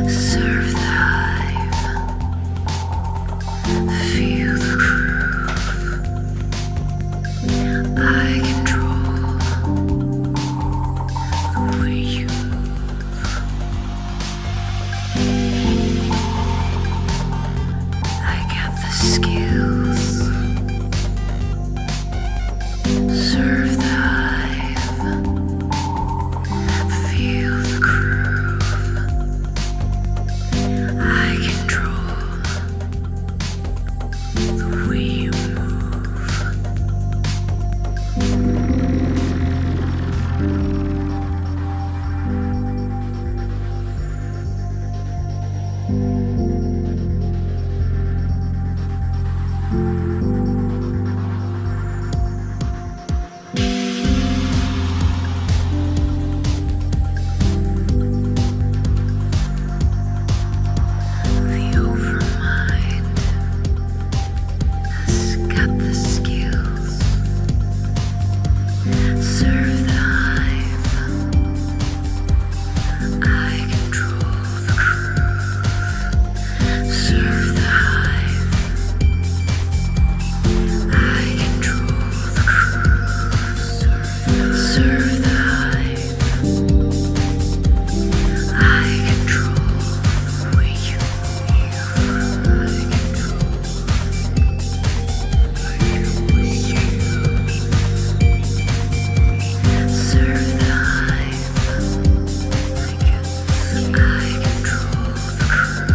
Serve the hive, feel the groove. I control the way you move. I got the skills. Serve the hive, feel the groove. I control the way you move. The overmind has got the skills. Serve the hive. I control the groove. Serve the hive. I control the groove. Serve the hive. I control the way you move. Serve the hive. I control the groove.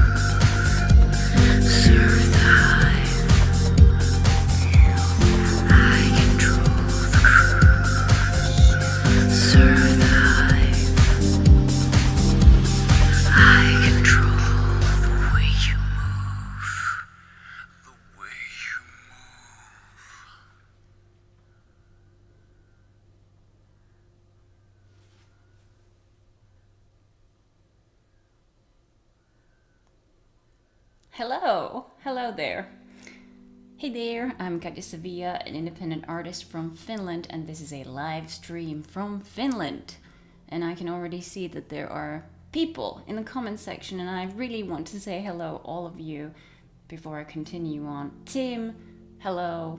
Serve the hive. I control the groove. Serve the hive. I control the way you move. The way you move. Hello there. Hey there, I'm Katja Savia, an independent artist from Finland, and this is a live stream from Finland. And I can already see that there are people in the comment section, and I really want to say hello, all of you, before I continue on. Tim, hello.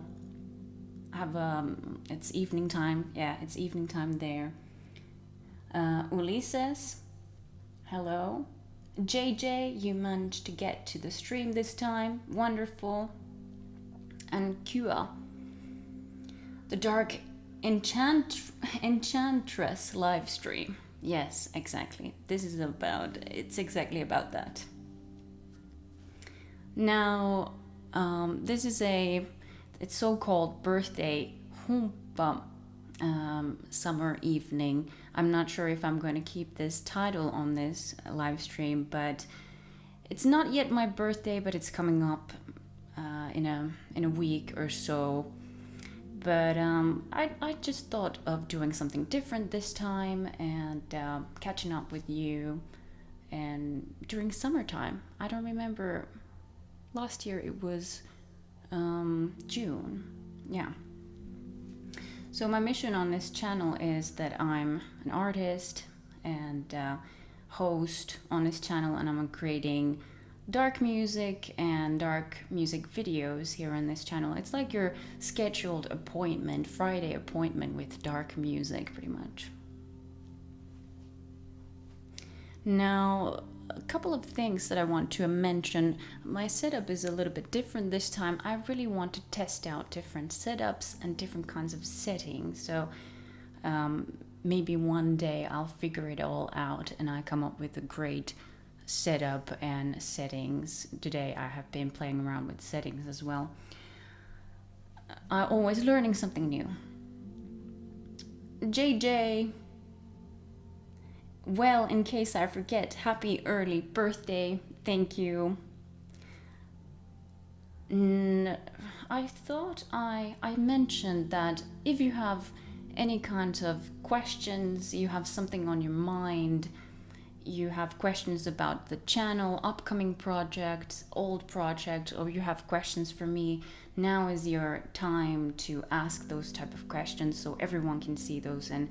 It's evening time. Yeah, it's evening time there. Ulises, hello. JJ, you managed to get to the stream this time. Wonderful. And Kua, the Dark Enchantress live stream. Yes, exactly. It's exactly about that. Now, this is it's so-called birthday humppa summer evening. I'm not sure if I'm going to keep this title on this live stream, but it's not yet my birthday, but it's coming up in a week or so. But I just thought of doing something different this time and catching up with you and during summertime. I don't remember. Last year it was June. Yeah. So my mission on this channel is that I'm an artist and host on this channel, and I'm creating dark music and dark music videos here on this channel. It's like your scheduled appointment, Friday appointment with dark music, pretty much. Now, a couple of things that I want to mention. My setup is a little bit different this time. I really want to test out different setups and different kinds of settings. So maybe one day I'll figure it all out and I come up with a great setup and settings. Today I have been playing around with settings as well. I'm always learning something new. JJ, well, in case I forget, happy early birthday. Thank you. I thought I mentioned that if you have any kind of questions, you have something on your mind, you have questions about the channel, upcoming projects, old projects, or you have questions for me, now is your time to ask those type of questions so everyone can see those and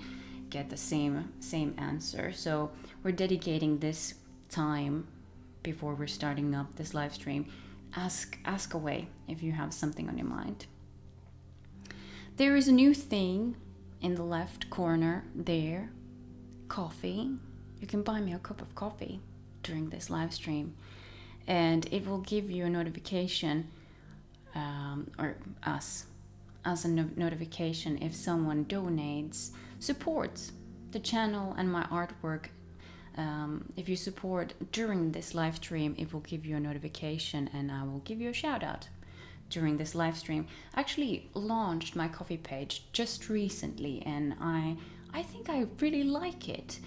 get the same answer. So we're dedicating this time before we're starting up this live stream, ask away if you have something on your mind. There is a new thing in the left corner there, coffee. You can buy me a cup of coffee during this live stream, and it will give you a notification, or us a notification if someone donates, supports the channel and my artwork. If you support during this live stream, it will give you a notification and I will give you a shout out during this live stream. I actually launched my coffee page just recently, and I think I really like it.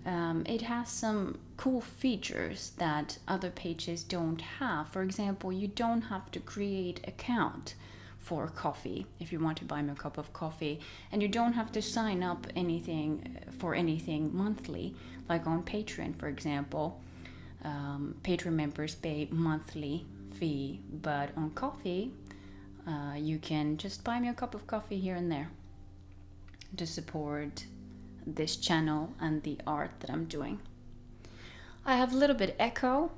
It has some cool features that other pages don't have. For example, you don't have to create an account for coffee if you want to buy me a cup of coffee, and you don't have to sign up for anything monthly, like on Patreon, for example. Patreon members pay monthly fee, but on coffee, you can just buy me a cup of coffee here and there to support this channel and the art that I'm doing. I have a little bit echo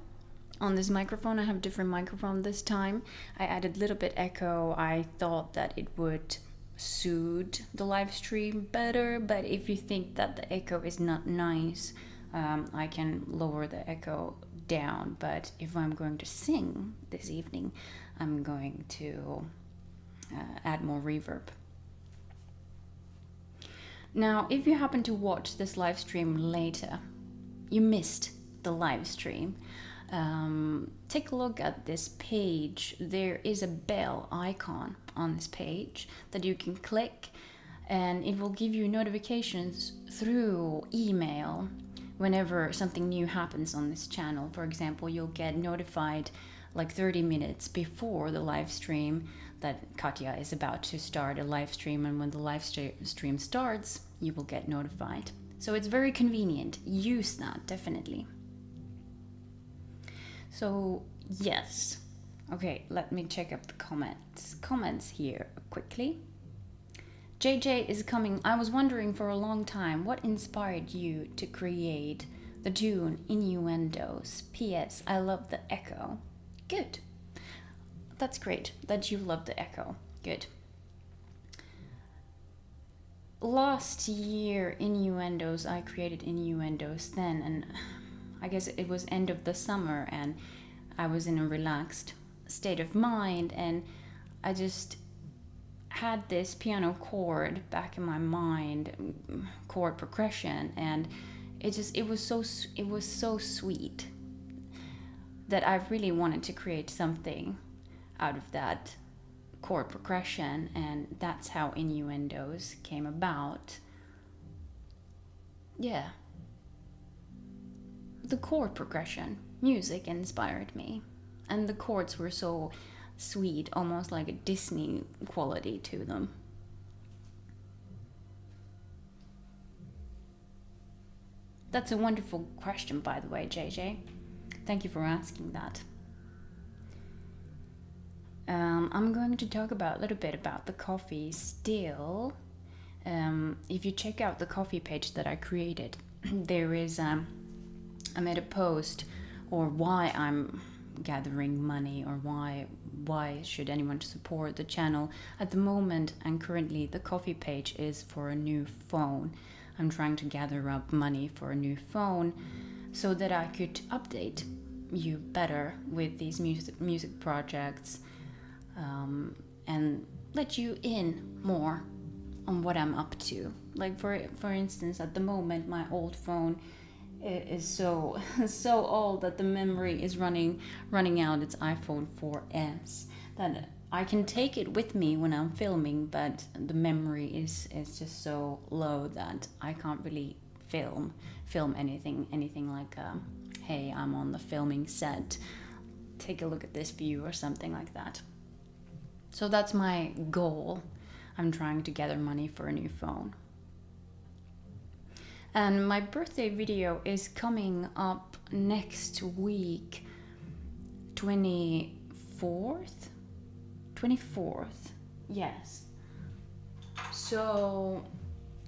on this microphone. I have a different microphone this time. I added a little bit echo. I thought that it would suit the live stream better, but if you think that the echo is not nice, I can lower the echo down. But if I'm going to sing this evening, I'm going to add more reverb. Now, if you happen to watch this live stream later, you missed the live stream, take a look at this page. There is a bell icon on this page that you can click, and it will give you notifications through email whenever something new happens on this channel. For example, you'll get notified like 30 minutes before the live stream that Katja is about to start a live stream, and when the live stream starts, you will get notified. So it's very convenient. Use that, definitely. So, yes. Okay, let me check up the comments here quickly. JJ is coming. I was wondering for a long time, what inspired you to create the tune Innuendos? P.S. I love the echo. Good. That's great that you love the echo. Good. Last year, Innuendos, I created Innuendos then, and I guess it was end of the summer, and I was in a relaxed state of mind, and I just had this piano chord back in my mind, chord progression, and it was so sweet that I really wanted to create something out of that chord progression, and that's how Innuendos came about. Yeah. The chord progression, music inspired me, and the chords were so sweet, almost like a Disney quality to them. That's a wonderful question, by the way, JJ. Thank you for asking that. I'm going to talk a little bit about the coffee still. If you check out the coffee page that I created, there is I made a post, or why I'm gathering money, or why should anyone support the channel at the moment. And currently the coffee page is for a new phone. I'm trying to gather up money for a new phone so that I could update you better with these music projects, and let you in more on what I'm up to. Like for instance, at the moment my old phone is so old that the memory is running out. It's iPhone 4S, that I can take it with me when I'm filming, but the memory is just so low that I can't really film anything like hey, I'm on the filming set, take a look at this view, or something like that. So that's my goal. I'm trying to gather money for a new phone. And my birthday video is coming up next week, 24th, yes. So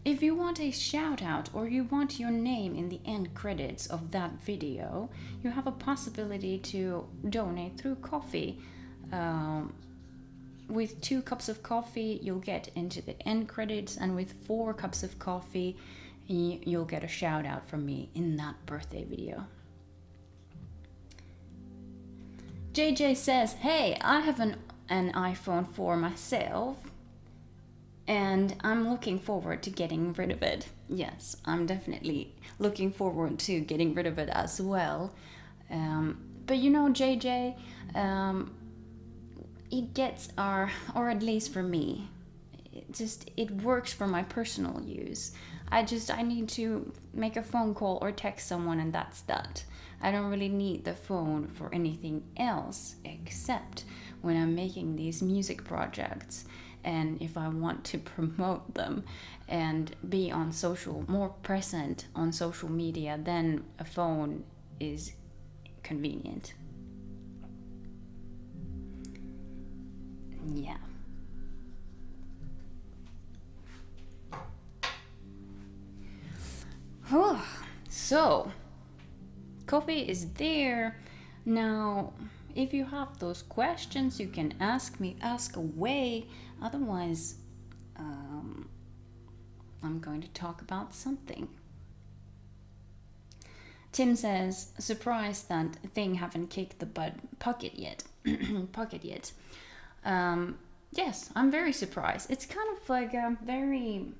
if you want a shout out or you want your name in the end credits of that video, you have a possibility to donate through coffee. With 2 cups of coffee, you'll get into the end credits, and with 4 cups of coffee, you'll get a shout out from me in that birthday video. JJ says, hey, I have an iPhone 4 myself, and I'm looking forward to getting rid of it. Yes, I'm definitely looking forward to getting rid of it as well. But you know, JJ, it gets or at least for me, it works for my personal use. I need to make a phone call or text someone, and that's that. I don't really need the phone for anything else except when I'm making these music projects, and if I want to promote them and be on more present on social media, then a phone is convenient. Yeah. So, coffee is there. Now, if you have those questions, you can ask away. Otherwise, I'm going to talk about something. Tim says, surprised that thing haven't kicked the pocket yet. Yes, I'm very surprised. It's kind of like a very,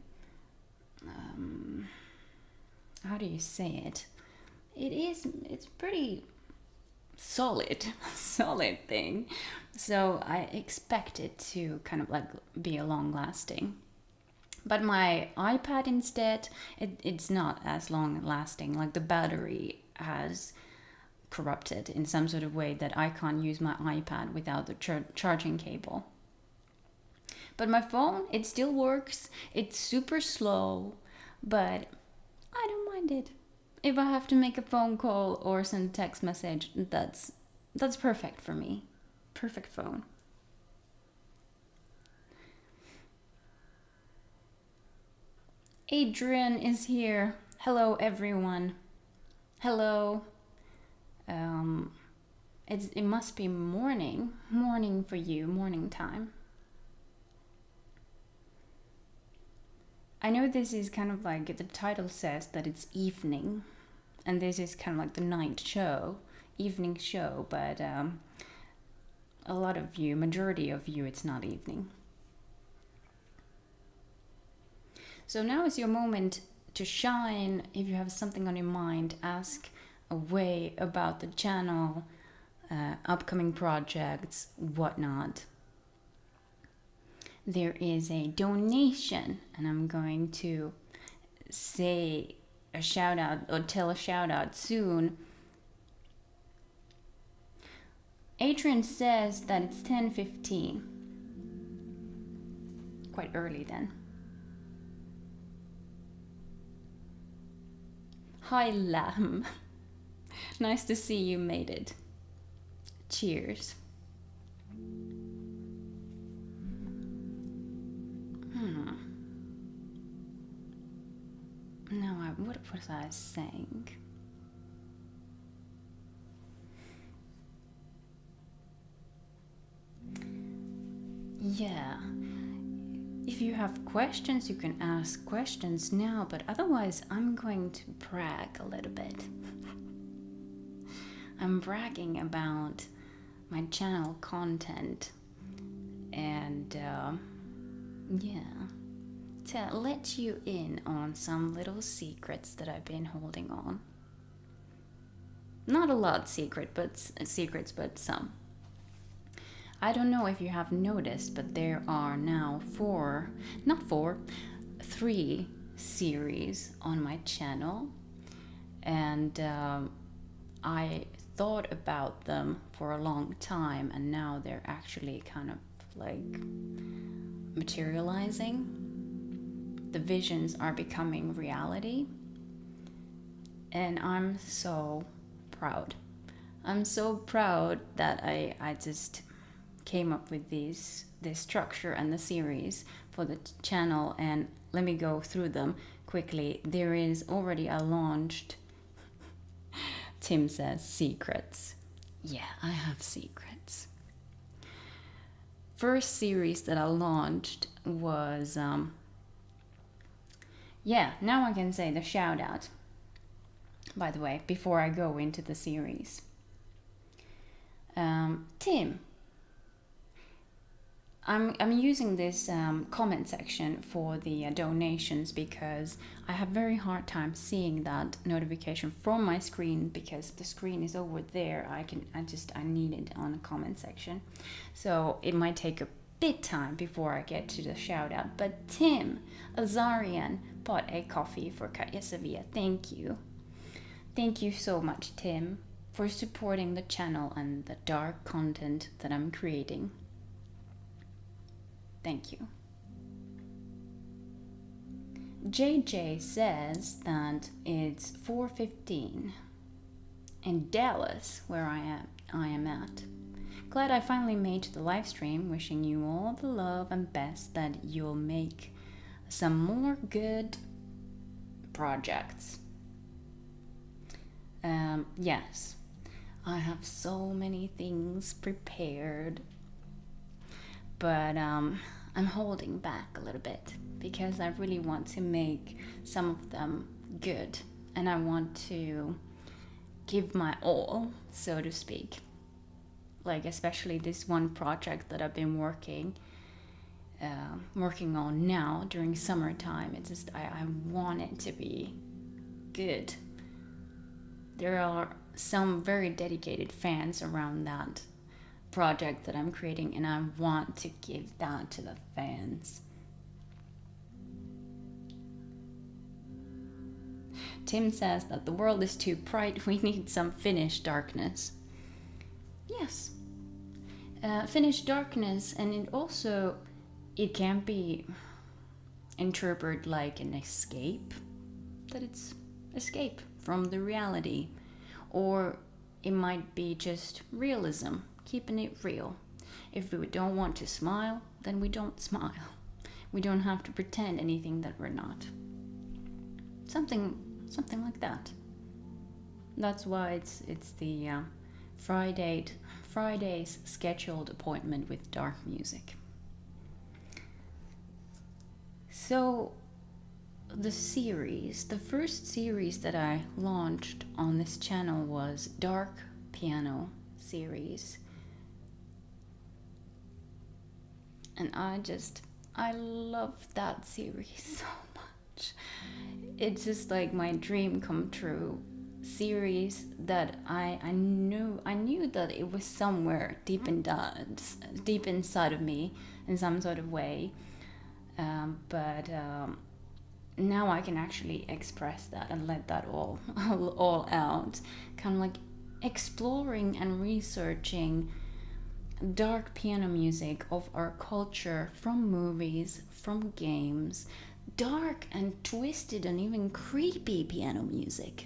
how do you say it? It's pretty solid thing. So I expect it to kind of like be a long lasting. But my iPad instead, it's not as long lasting. Like the battery has corrupted in some sort of way that I can't use my iPad without the charging cable. But my phone, it still works. It's super slow, but I don't mind it. If I have to make a phone call or send a text message, that's perfect for me. Perfect phone. Adrian is here. Hello, everyone. Hello. It must be morning for you, morning time. I know this is kind of like, the title says that it's evening, and this is kind of like the night show, evening show, but a lot of you, majority of you, it's not evening. So now is your moment to shine. If you have something on your mind, ask away about the channel, upcoming projects, whatnot. There is a donation, and I'm going to say a shout out or tell a shout out soon. Adrian says that it's 10:15. Quite early then. Hi, Lamb. Nice to see you made it. Cheers. No, what was I saying? Yeah. If you have questions, you can ask questions now, but otherwise I'm going to brag a little bit. I'm bragging about my channel content and to let you in on some little secrets that I've been holding on. Not a lot secrets, but some. I don't know if you have noticed, but there are now 3 series on my channel, and I thought about them for a long time, and now they're actually kind of like materializing. The visions are becoming reality, and I'm so proud. I'm so proud that I just came up with this structure and the series for the channel, and let me go through them quickly. There is already a launched, Tim says, secrets. Yeah, I have secrets. First series that I launched was, now I can say the shout out, by the way, before I go into the series. Tim, I'm using this comment section for the donations because I have very hard time seeing that notification from my screen because the screen is over there. I need it on a comment section, so it might take a bit time before I get to the shout out. But Tim Azarian bought a coffee for Katja Savia. Thank you so much, Tim, for supporting the channel and the dark content that I'm creating. Thank you. JJ says that it's 4:15 in Dallas, where I am at. Glad I finally made the live stream. Wishing you all the love and best that you'll make some more good projects. Yes, I have so many things prepared, but I'm holding back a little bit because I really want to make some of them good, and I want to give my all, so to speak. Like especially this one project that I've been working on now during summertime. It's just I want it to be good. There are some very dedicated fans around that project that I'm creating, and I want to give that to the fans. Tim says that the world is too bright, we need some Finnish darkness. Yes, Finnish darkness, and it can be interpreted like an escape, that it's escape from the reality, or it might be just realism, keeping it real. If we don't want to smile, then we don't smile. We don't have to pretend anything that we're not. Something like that. That's why it's the Friday's scheduled appointment with dark music. So the first series that I launched on this channel was Dark Piano series. And I love that series so much. It's just like my dream come true series that I knew that it was somewhere deep inside of me in some sort of way. But now I can actually express that and let that all out. Kind of like exploring and researching dark piano music of our culture, from movies, from games, dark and twisted and even creepy piano music.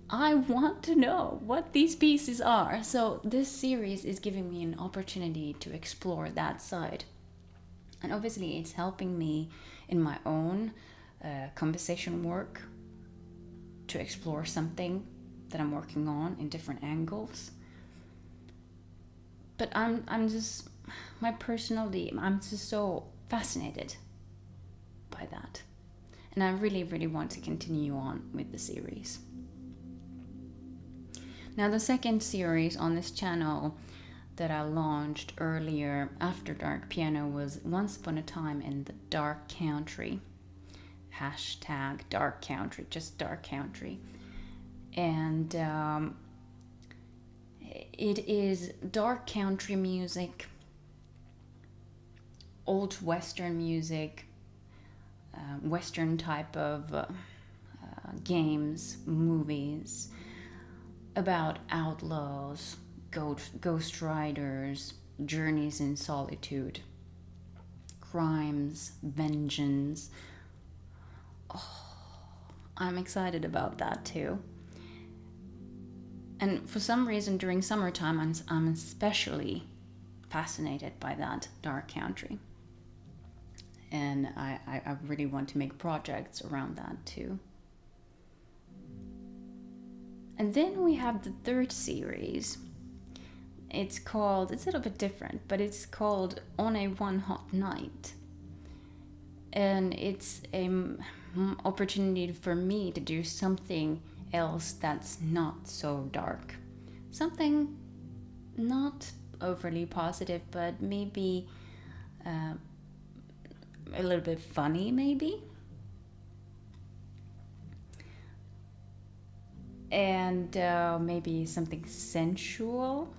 I want to know what these pieces are, so this series is giving me an opportunity to explore that side. And obviously it's helping me in my own composition work to explore something that I'm working on in different angles. But I'm just, my personality, I'm just so fascinated by that. And I really, really want to continue on with the series. Now the second series on this channel that I launched earlier after Dark Piano was Once Upon a Time in the Dark Country. Hashtag Dark Country, just Dark Country. And it is dark country music, old Western music, Western type of games, movies, about outlaws, ghost riders, journeys in solitude, crimes, vengeance. Oh, I'm excited about that too. And for some reason during summertime, I'm especially fascinated by that dark country. and I really want to make projects around that too. And then we have the third series. It's called, it's a little bit different, but it's called On a One Hot Night. And it's an opportunity for me to do something else that's not so dark. Something not overly positive, but maybe a little bit funny, maybe. And maybe something sensual.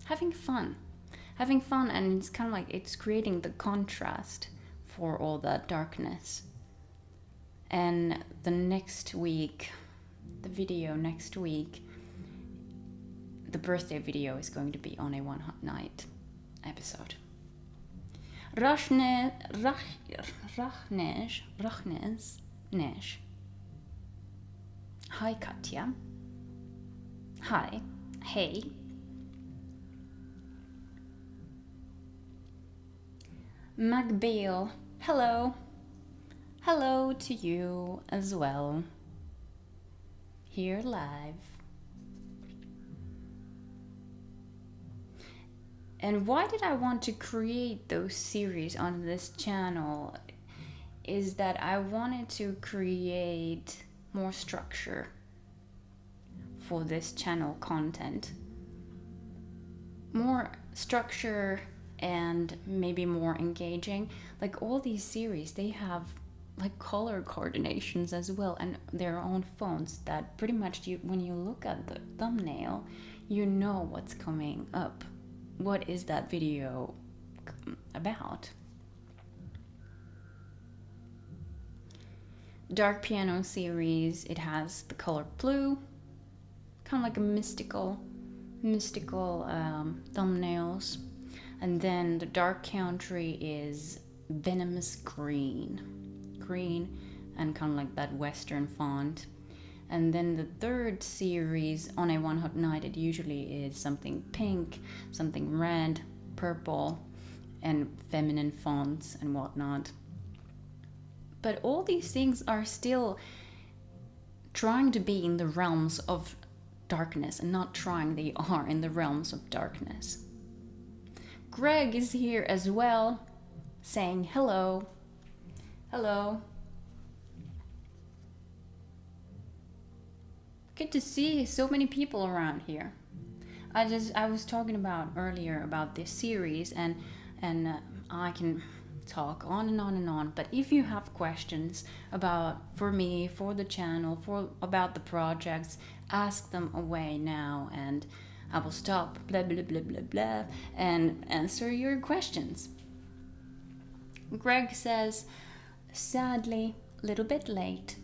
Having fun, and it's kind of like it's creating the contrast for all that darkness. And the next week, the video next week, the birthday video is going to be On a One Hot Night episode. Rachnes. Hi Katja. Hi. Hey. Magbeal. Hello. Hello to you as well. Here live. And why did I want to create those series on this channel is that I wanted to create more structure for this channel content. More structure and maybe more engaging. Like all these series, they have like color coordinations as well and their own fonts that pretty much when you look at the thumbnail, you know what's coming up. What is that video about? Dark Piano series, it has the color blue, kind of like a mystical thumbnails. And then the Dark Country is venomous green and kind of like that western font. And then the third series, On a One Hot Night, it usually is something pink, something red, purple, and feminine fonts and whatnot. But all these things are still trying to be in the realms of darkness and not trying, they are in the realms of darkness. Greg is here as well, saying hello. Hello. Good to see so many people around here. I was talking about earlier about this series and I can talk on and on and on, but if you have questions for me, for the channel, about the projects, ask them away now and I will stop blah blah blah blah blah and answer your questions. Greg says, sadly, a little bit late,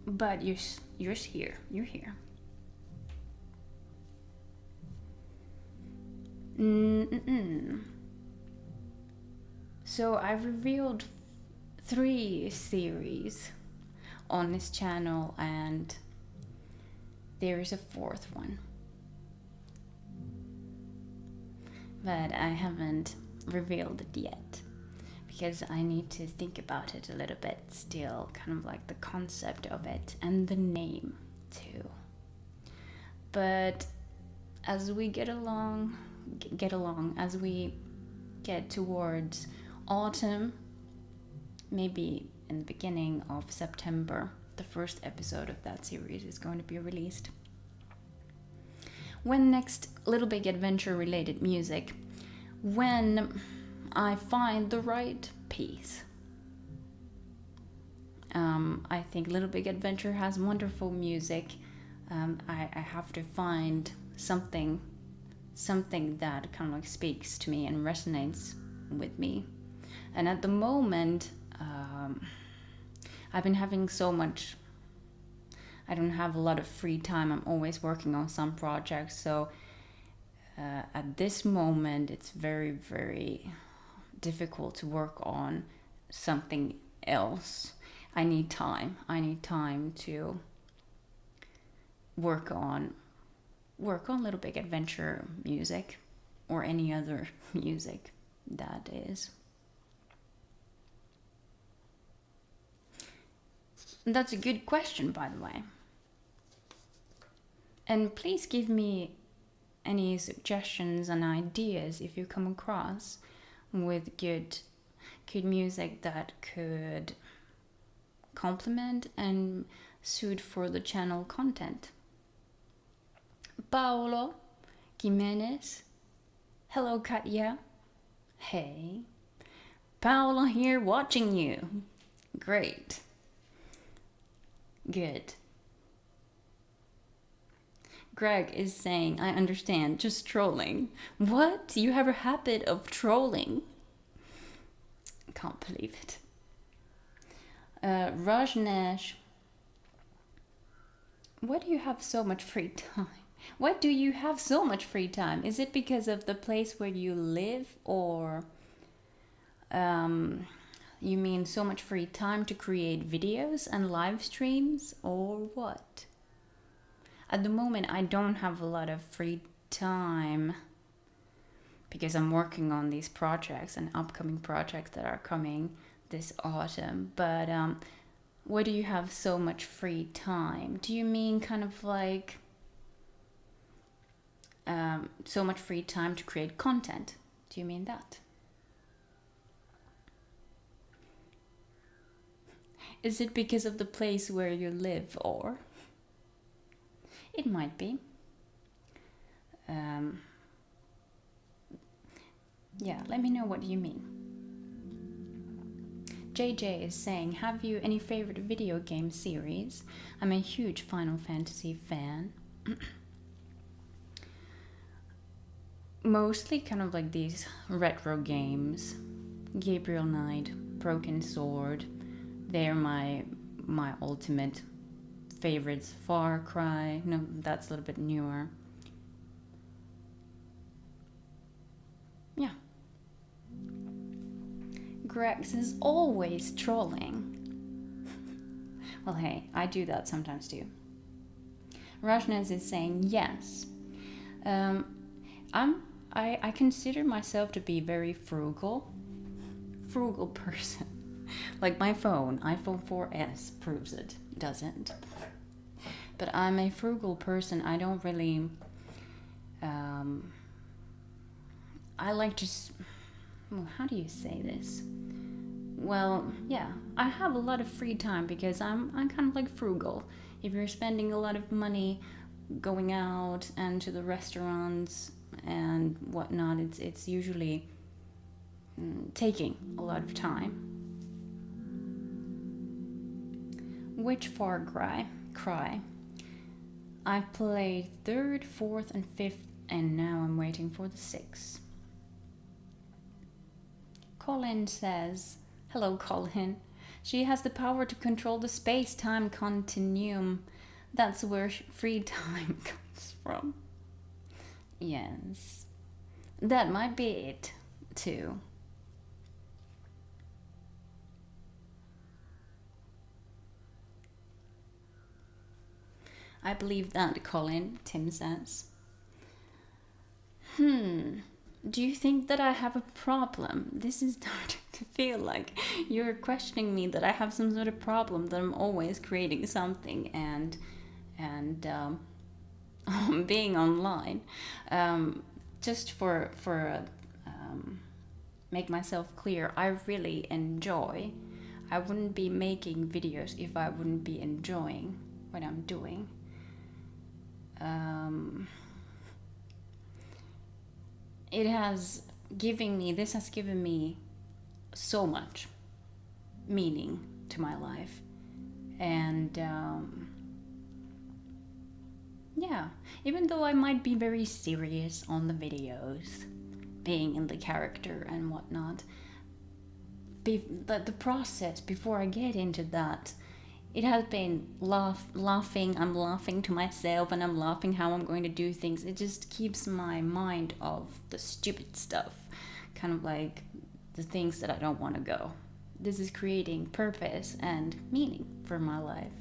but you're here. You're here. So I revealed 3 series on this channel and there is a 4th one. But I haven't revealed it yet because I need to think about it a little bit still, kind of like the concept of it and the name too. But as we get along, as we get towards autumn, maybe in the beginning of September, the first episode of that series is going to be released. When next Little Big Adventure related music, when I find the right piece. I think Little Big Adventure has wonderful music. I have to find something that kind of like speaks to me and resonates with me. And at the moment, I've been having so much, I don't have a lot of free time. I'm always working on some projects. So at this moment, it's very, very difficult to work on something else. I need time. I need time to work on Little Big Adventure music or any other music that is. That's a good question, by the way. And please give me any suggestions and ideas if you come across with good music that could complement and suit for the channel content. Paolo Jimenez. Hello, Katja. Hey. Paolo here watching you. Great. Good. Greg is saying, I understand, just trolling. What? You have a habit of trolling? Can't believe it. Rajnesh, why do you have so much free time? Why do you have so much free time? Is it because of the place where you live, or you mean so much free time to create videos and live streams, or what? At the moment, I don't have a lot of free time because I'm working on these projects and upcoming projects that are coming this autumn. But why do you have so much free time? Do you mean kind of like so much free time to create content? Do you mean that? Is it because of the place where you live, or? It might be. Yeah, let me know what you mean. JJ is saying, have you any favorite video game series? I'm a huge Final Fantasy fan. Mostly kind of like these retro games. Gabriel Knight, Broken Sword. They're my ultimate favorites. Far Cry, no, that's a little bit newer. Yeah. Grex is always trolling. Well, hey, I do that sometimes too. Rajnes is saying yes. I consider myself to be very frugal person. Like my phone, iPhone 4S proves it. Doesn't. But I'm a frugal person. I don't really I like to well, how do you say this? Well, yeah, I have a lot of free time because I'm kind of like frugal. If you're spending a lot of money going out and to the restaurants and whatnot, it's usually taking a lot of time. Which Far Cry? I've played 3rd, 4th, and 5th, and now I'm waiting for the 6th. Colin says, hello Colin. She has the power to control the space-time continuum. That's where free time comes from. Yes. That might be it, too. I believe that, Colin, Tim says. Do you think that I have a problem? This is starting to feel like you're questioning me that I have some sort of problem, that I'm always creating something and being online. Just for make myself clear, I really enjoy. I wouldn't be making videos if I wouldn't be enjoying what I'm doing. This has given me so much meaning to my life, and yeah, even though I might be very serious on the videos, being in the character and whatnot, the process before I get into that, it has been laughing. I'm laughing to myself, and I'm laughing how I'm going to do things. It just keeps my mind off the stupid stuff, kind of like the things that I don't want to go. This is creating purpose and meaning for my life.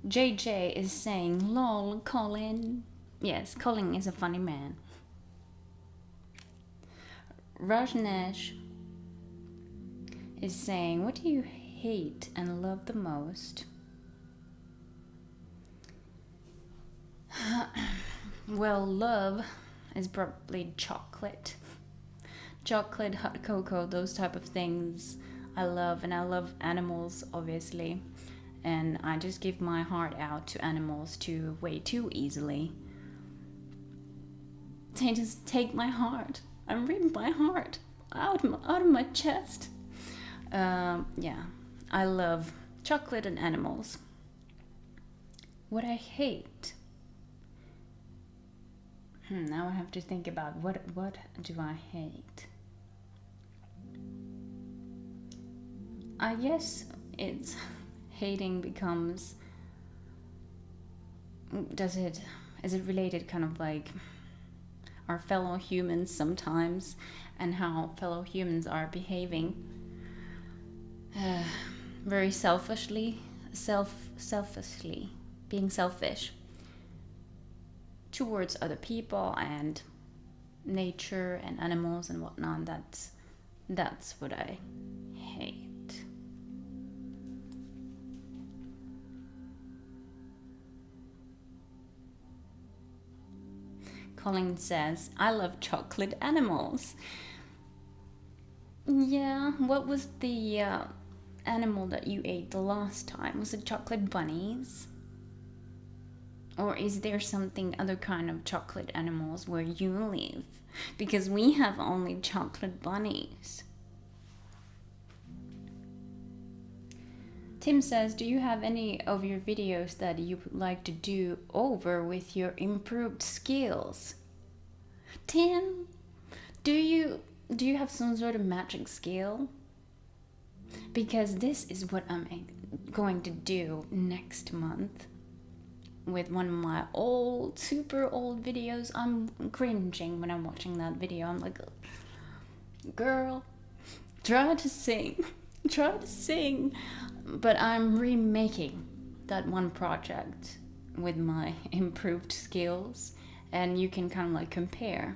JJ is saying, lol, Colin. Yes, Colin is a funny man. Rajnesh is saying, what do you hate and love the most? Well, love is probably chocolate. Chocolate, hot cocoa, those type of things I love. And I love animals, obviously. And I just give my heart out to animals way too easily. They just take my heart. I rip my heart out of my chest. Yeah, I love chocolate and animals. What I hate. Now I have to think about what do I hate. I guess it's hating becomes. Is it related kind of like our fellow humans sometimes, and how fellow humans are behaving very selfishly, being selfish towards other people and nature and animals and whatnot. That's what I hate. Colin says, I love chocolate animals. Yeah, what was the animal that you ate the last time? Was it chocolate bunnies? Or is there something other kind of chocolate animals where you live? Because we have only chocolate bunnies. Tim says, do you have any of your videos that you would like to do over with your improved skills? Tim, do you have some sort of magic skill? Because this is what I'm going to do next month with one of my super old videos. I'm cringing when I'm watching that video. I'm like, girl, try to sing. But I'm remaking that one project with my improved skills, and you can kind of like compare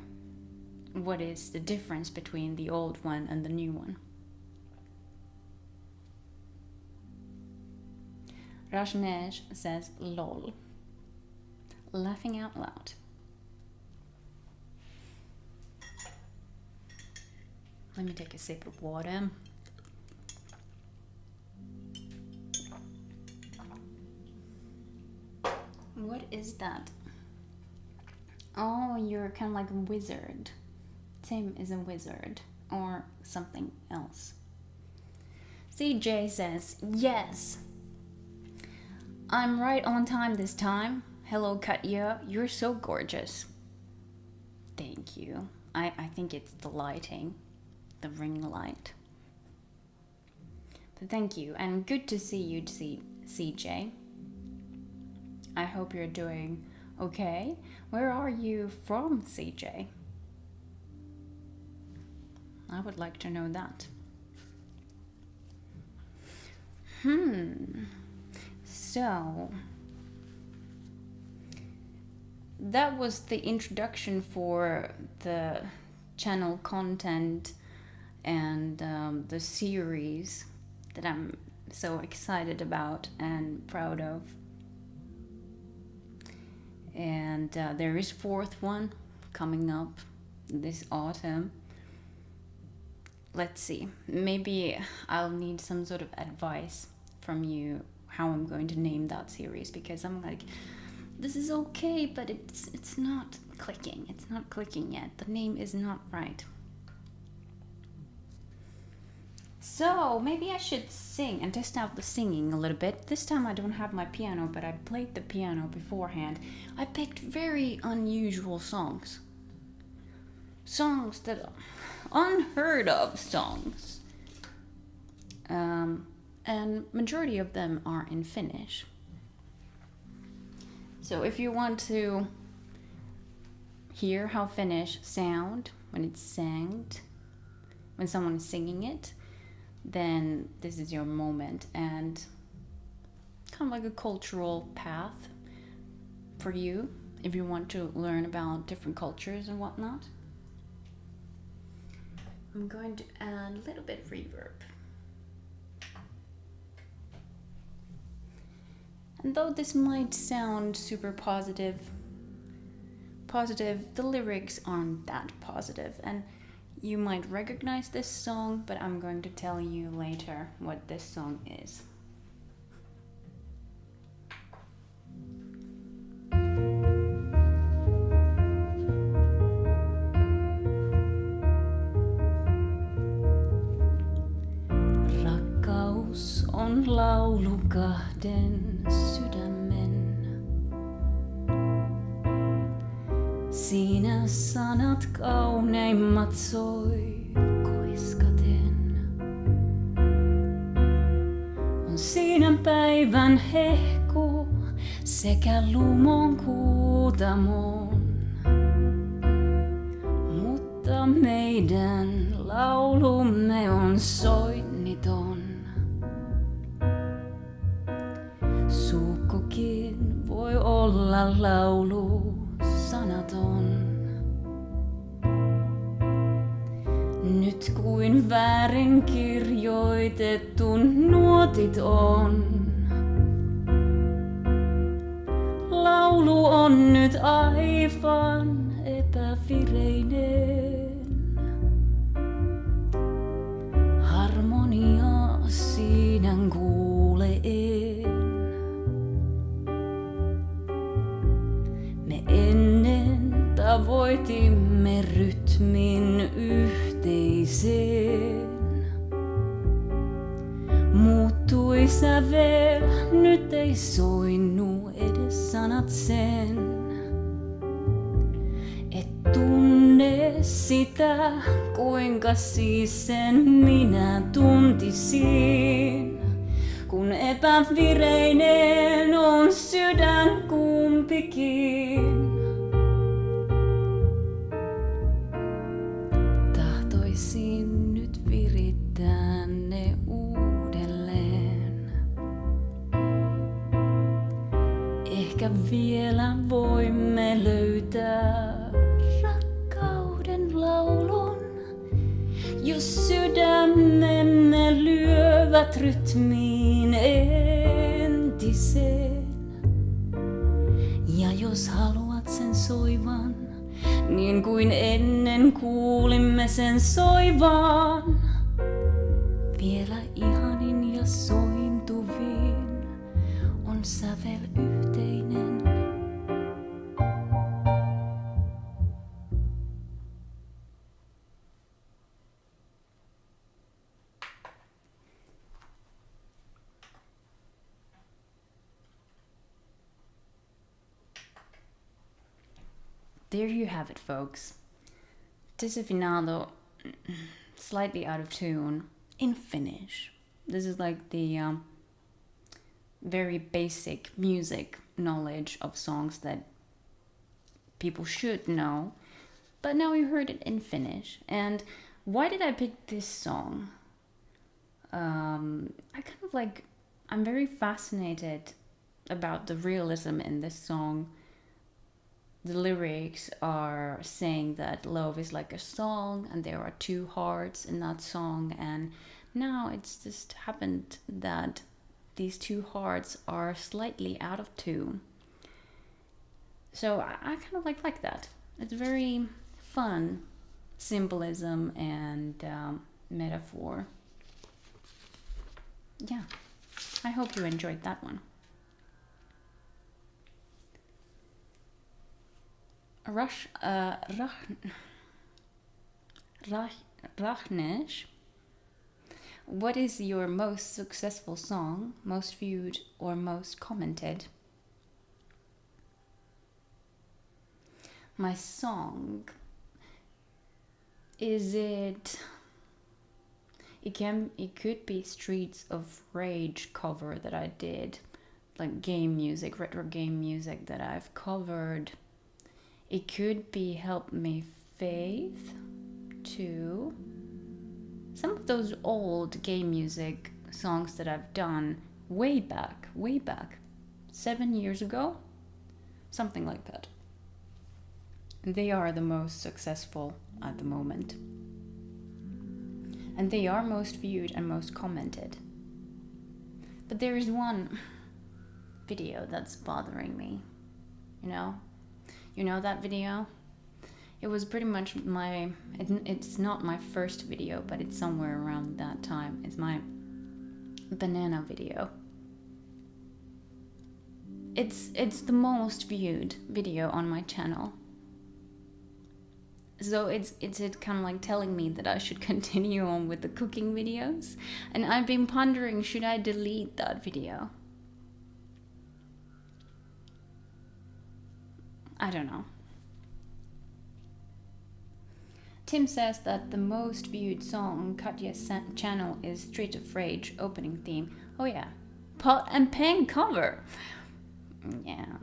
what is the difference between the old one and the new one. Rajnesh says, lol. Laughing out loud. Let me take a sip of water. What is that? Oh, you're kind of like a wizard. Tim is a wizard or something else. CJ says, yes. I'm right on time this time. Hello, Katja. You're so gorgeous. Thank you. I think it's the lighting, the ring light. But thank you, and good to see you, CJ. I hope you're doing okay. Where are you from, CJ? I would like to know that. So that was the introduction for the channel content and the series that I'm so excited about and proud of. And there is fourth one coming up this autumn. Let's see, maybe I'll need some sort of advice from you how I'm going to name that series, because I'm like, this is okay, but it's not clicking. It's not clicking yet. The name is not right. So maybe I should sing and test out the singing a little bit. This time I don't have my piano, but I played the piano beforehand. I picked very unusual songs. Songs that unheard of songs. And majority of them are in Finnish. So if you want to hear how Finnish sound when it's sang, when someone is singing it, then this is your moment, and kind of like a cultural path for you if you want to learn about different cultures and whatnot. I'm going to add a little bit of reverb. And though this might sound super positive, the lyrics aren't that positive. And you might recognize this song, but I'm going to tell you later what this song is. Rakkaus on laulu kahden sydämen. Siinä sanat kauneimmat soi koiskaten. On siinä päivän hehku sekä lumon kuutamon. Mutta meidän laulumme on soinniton. Suukkokin voi olla laulu sanaton. Nyt kuin väärin kirjoitettu nuotit on. Laulu on nyt aivan epävireinen. Harmoniaa siinä kuuleen. Me ennen tavoitimme rytmin yhteiseen. Muuttui sävel, nyt ei soinnu edes sanat sen. Et tunne sitä, kuinka siis sen minä tuntisin. Kun epävireinen on sydän kumpikin. Tahtoisin nyt virittää ne uudelleen. Ehkä vielä voimme löytää rakkauden laulun, jos sydämemme lyövät rytmiin entiseen. Ja jos haluat sen soivan, niin kuin ennen kuulimme sen soivan, vielä ihanin ja sointuvin on sävel yhteinen. There you have it, folks. Desafinado, slightly out of tune, in Finnish. This is like the very basic music knowledge of songs that people should know. But now you heard it in Finnish. And why did I pick this song? I'm very fascinated about the realism in this song. The lyrics are saying that love is like a song and there are two hearts in that song, and now it's just happened that these two hearts are slightly out of tune. So I kind of like that. It's very fun symbolism and metaphor. Yeah, I hope you enjoyed that one. Heartaches. What is your most successful song, most viewed or most commented? My song, it could be Streets of Rage cover that I did, like game music, retro game music that I've covered. It could be Help Me Faith too. Some of those old game music songs that I've done way back, 7 years ago, something like that. They are the most successful at the moment. And they are most viewed and most commented. But there is one video that's bothering me. You know that video? It was pretty much it's not my first video, but it's somewhere around that time. It's my banana video. It's the most viewed video on my channel. So it's kind of like telling me that I should continue on with the cooking videos. And I've been pondering, should I delete that video? I don't know. Tim says that the most viewed song on Katja's channel is Street of Rage opening theme. Oh yeah, pot and pan cover. Yeah,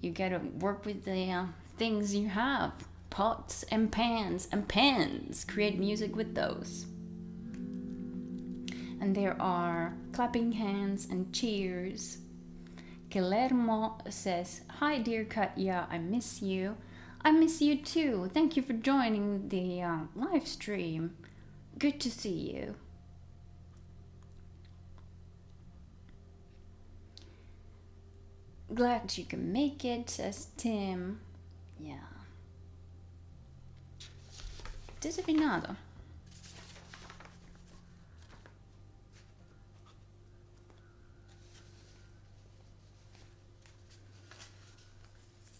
you gotta work with the things you have. Pots and pans and pans. Create music with those. And there are clapping hands and cheers. Guillermo says, "Hi dear Katja, I miss you. I miss you too. Thank you for joining the live stream. Good to see you." Glad you can make it, says Tim. Yeah. Desafinado.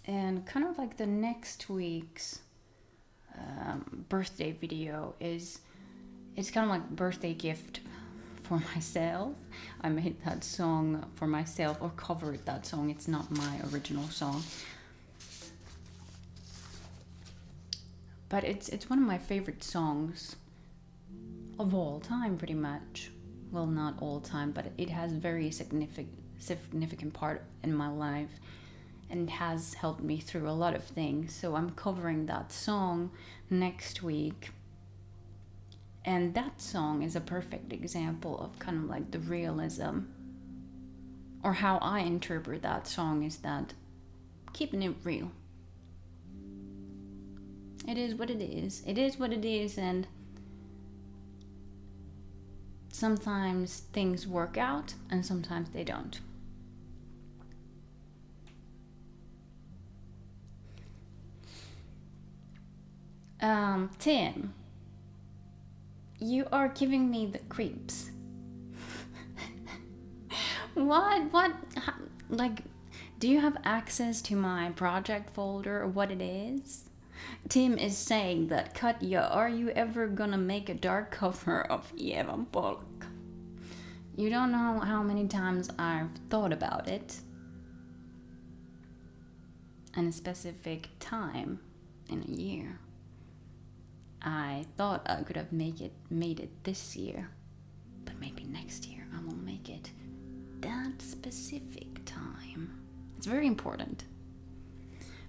And kind of like the next week's birthday video it's kind of like birthday gift for myself. I made that song for myself, or covered that song. It's not my original song. But it's one of my favorite songs of all time, pretty much. Well, not all time, but it has very significant part in my life and has helped me through a lot of things. So I'm covering that song next week. And that song is a perfect example of kind of like the realism, or how I interpret that song is that keeping it real. It is what it is. It is what it is, and sometimes things work out and sometimes they don't. Tim, you are giving me the creeps. What? Like, do you have access to my project folder or what it is? Tim is saying that, Katja, are you ever gonna make a dark cover of Evan Polk? You don't know how many times I've thought about it. And a specific time in a year. I thought I could have made it this year, but maybe next year I will make it that specific time. It's very important.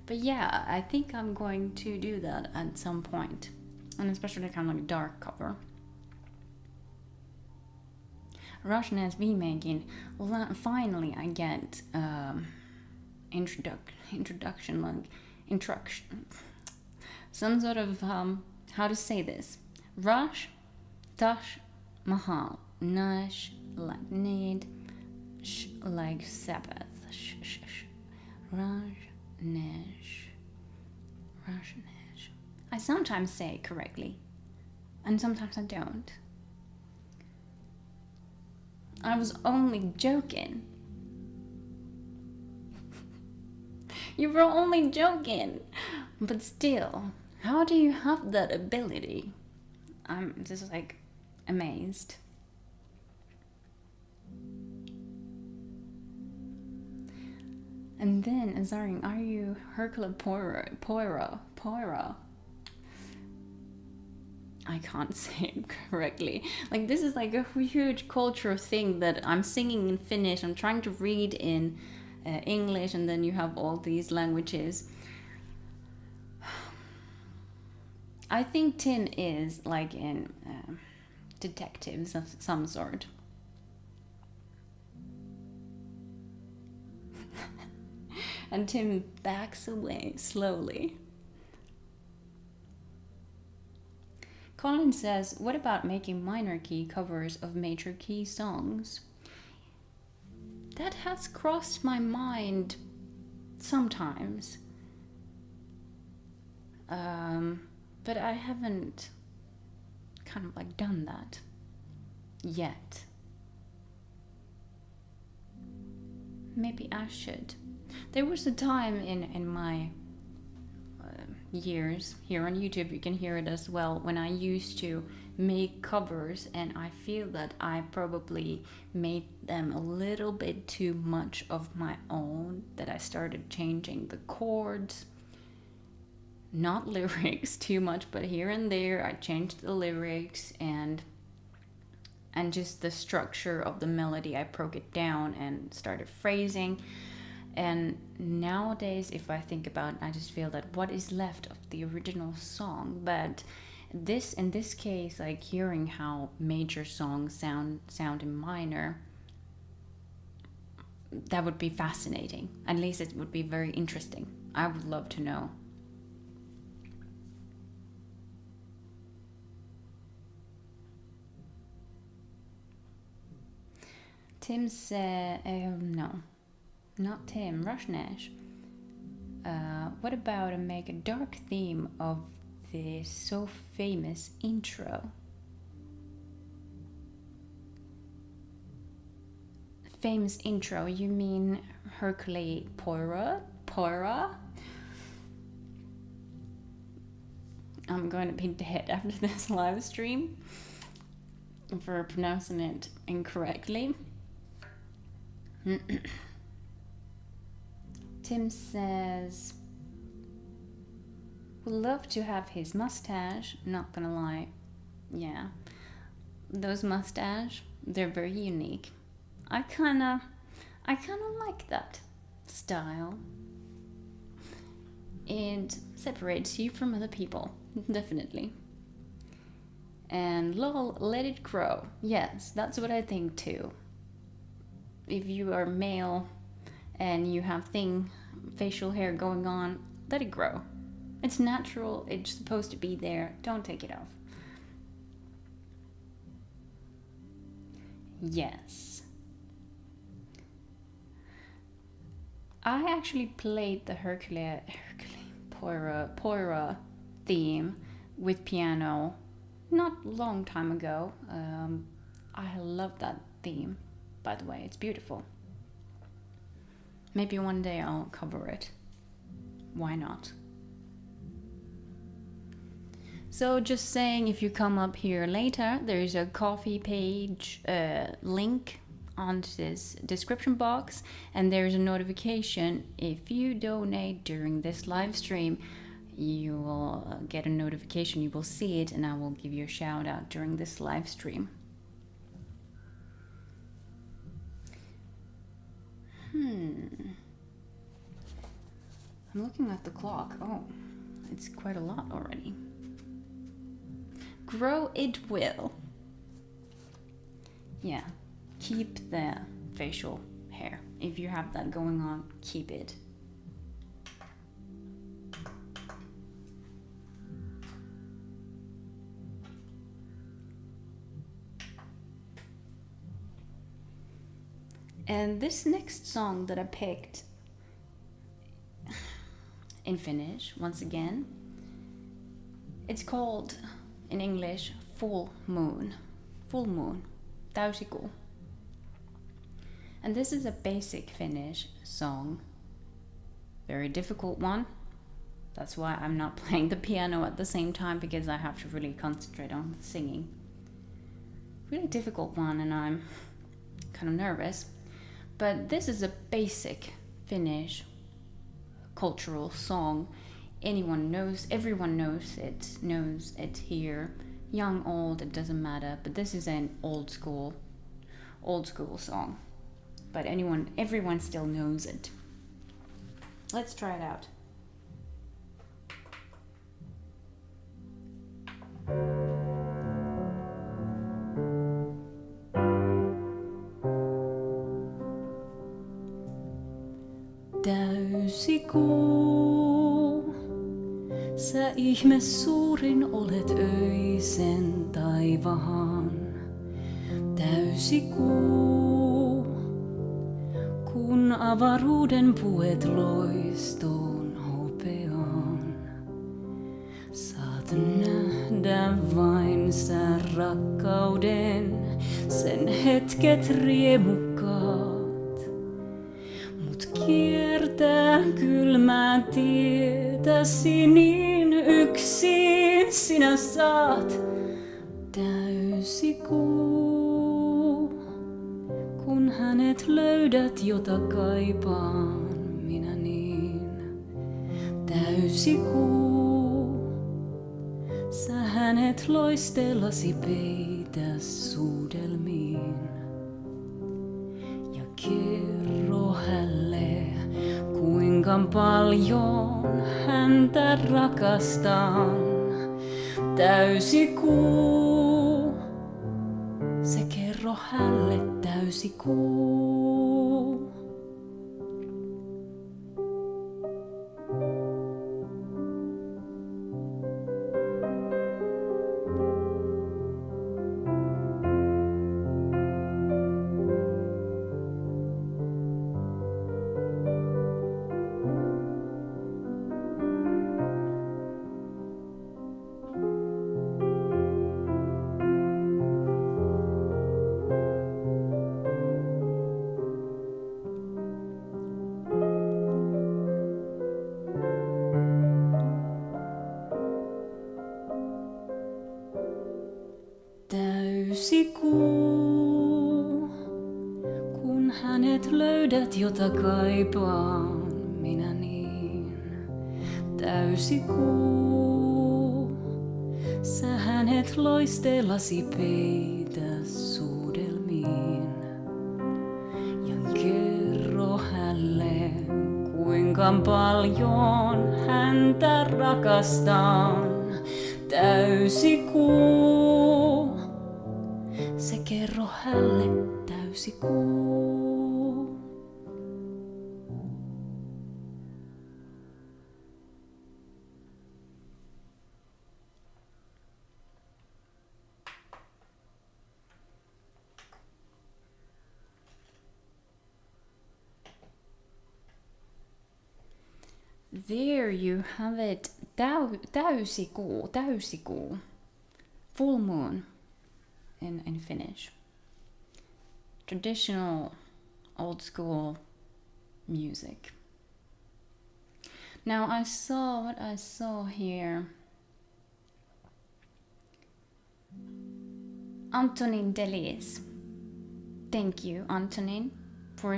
But yeah, I think I'm going to do that at some point, and especially kind of like dark cover. Russian's V-making. Finally, I get introduction, some sort of how to say this. Rush, Tash, Mahal, Nash, like need, sh, like Sabbath, sh. Rush, Nash, Rush, Nash. I sometimes say it correctly, and sometimes I don't. I was only joking. You were only joking, but still. How do you have that ability? I'm just like amazed. And then Azaring, are you Hercule Poirot? I can't say it correctly. Like, this is like a huge cultural thing that I'm singing in Finnish. I'm trying to read in English, and then you have all these languages. I think Tim is like in detectives of some sort. And Tim backs away slowly. Colin says, what about making minor key covers of major key songs? That has crossed my mind sometimes. But I haven't kind of like done that yet. Maybe I should. There was a time in my years here on YouTube, you can hear it as well, when I used to make covers, and I feel that I probably made them a little bit too much of my own, that I started changing the chords, not lyrics too much, but here and there I changed the lyrics and just the structure of the melody. I broke it down and started phrasing. And nowadays, if I think about it, I just feel that what is left of the original song. But this, in this case, like hearing how major songs sound in minor, that would be fascinating. At least it would be very interesting. I would love to know. Tim said, no, not Tim, Rushnesh. What about make a dark theme of the so famous intro? Famous intro, you mean Hercule Poirot? I'm going to be dead after this live stream for pronouncing it incorrectly. Tim says, would love to have his mustache. Not gonna lie, yeah, those mustache, they're very unique. I kinda like that style. It separates you from other people, definitely. And lol, let it grow. Yes, that's what I think too. If you are male and you have facial hair going on, let it grow. It's natural, it's supposed to be there, don't take it off. Yes. I actually played the Hercule Poirot theme with piano not long time ago. I love that theme. By the way, it's beautiful. Maybe one day I'll cover it. Why not? So just saying, if you come up here later, there's a coffee page link on this description box, and there's a notification. If you donate during this live stream, you will get a notification, you will see it, and I will give you a shout out during this live stream. I'm looking at the clock. Oh, it's quite a lot already. Grow it will. Yeah, keep the facial hair. If you have that going on, keep it. And this next song that I picked in Finnish, once again, it's called in English Full Moon. Full Moon, Täysikuu. And this is a basic Finnish song. Very difficult one. That's why I'm not playing the piano at the same time, because I have to really concentrate on singing. Really difficult one, and I'm kind of nervous. But this is a basic Finnish cultural song. Everyone knows it here. Young, old, it doesn't matter. But this is an old school song. But everyone still knows it. Let's try it out. Täysikuu, sä ihme suurin olet öisen taivaan. Täysikuu, kun avaruuden puet loistoon hopeaan. Saat nähdä vain sä rakkauden, sen hetket riemukkaat. Mut kiertää kylmää tietäsi niin yksin sinä saat. Täysikuu, kun hänet löydät, jota kaipaan minä niin. Täysikuu, sä hänet loistellasi peitä suudelmiin. Ja kerro hälle, kuinka paljon häntä rakastan. Täysikuu, se kerro hälle täysikuu. Täysikuu, kun hänet löydät, jota kaipaan minä niin. Täysikuu, sä hänet loistellasi peitä suudelmiin. Ja kerro hälle, kuinka paljon häntä rakastan. Täysikuu, se kerro hälle täysikuu. There you have it. Täysikuu. Full moon in Finnish. Traditional old school music. Now I saw here. Antonin Delis. Thank you, Antonin, for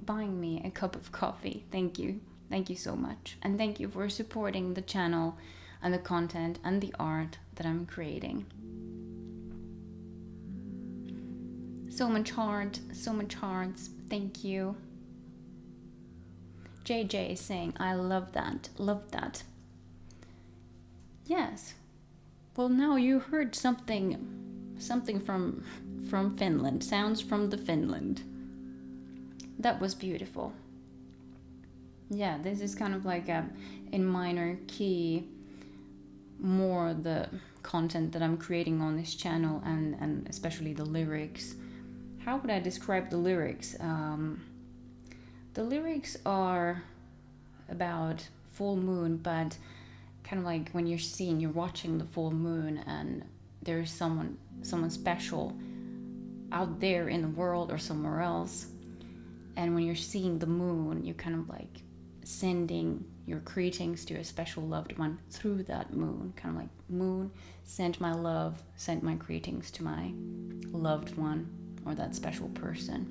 buying me a cup of coffee. Thank you. Thank you so much. And thank you for supporting the channel and the content and the art that I'm creating. So much hearts. Thank you. JJ is saying, I love that. Yes. Well, now you heard something from Finland. Sounds from the Finland. That was beautiful. Yeah, this is kind of like in minor key, more the content that I'm creating on this channel and especially the lyrics. How would I describe the lyrics? The lyrics are about full moon, but kind of like when you're watching the full moon and there's someone special out there in the world or somewhere else. And when you're seeing the moon, you kind of like sending your greetings to a special loved one through that moon. Kind of like, moon, send my love, send my greetings to my loved one or that special person.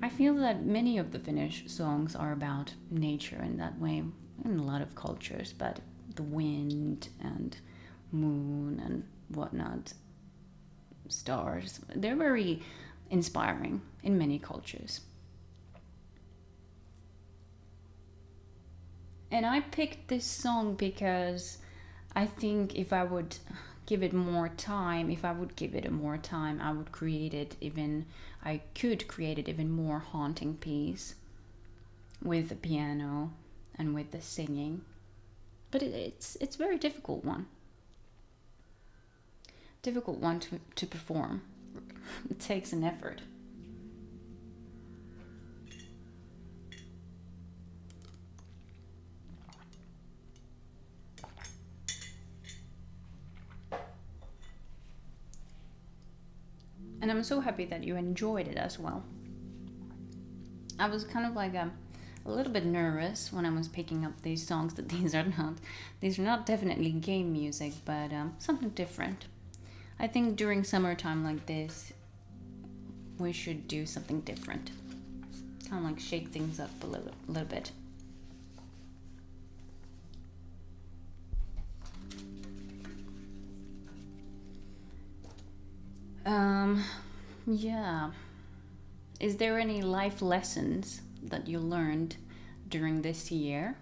I feel that many of the Finnish songs are about nature in that way, in a lot of cultures, but the wind and moon and whatnot, stars, they're very inspiring in many cultures. And I picked this song because I think if I would give it more time, I could create it even more haunting piece with the piano and with the singing. But it's a very difficult one. To perform. It takes an effort. And I'm so happy that you enjoyed it as well. I was kind of like a little bit nervous when I was picking up these songs that these are not definitely game music, but something different. I think during summertime like this, we should do something different. Kind of like shake things up a little bit. Yeah. Is there any life lessons that you learned during this year?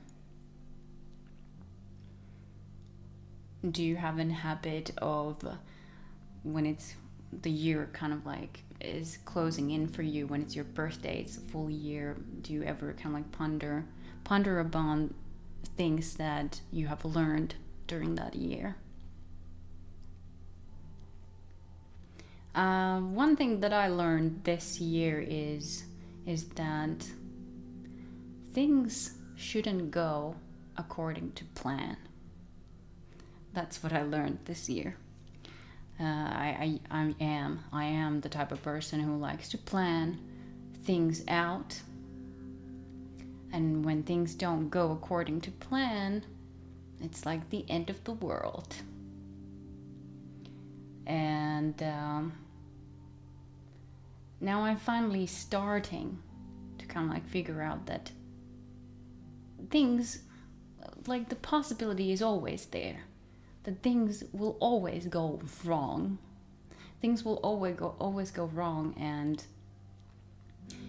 Do you have a habit of when it's the year kind of like is closing in for you, when it's your birthday, it's a full year, do you ever kind of like ponder upon things that you have learned during that year? One thing that I learned this year is that things shouldn't go according to plan. That's what I learned this year. I am the type of person who likes to plan things out, and when things don't go according to plan, it's like the end of the world. And now I'm finally starting to kind of like figure out that things, like the possibility is always there, that things will always go wrong. Things will always go wrong, and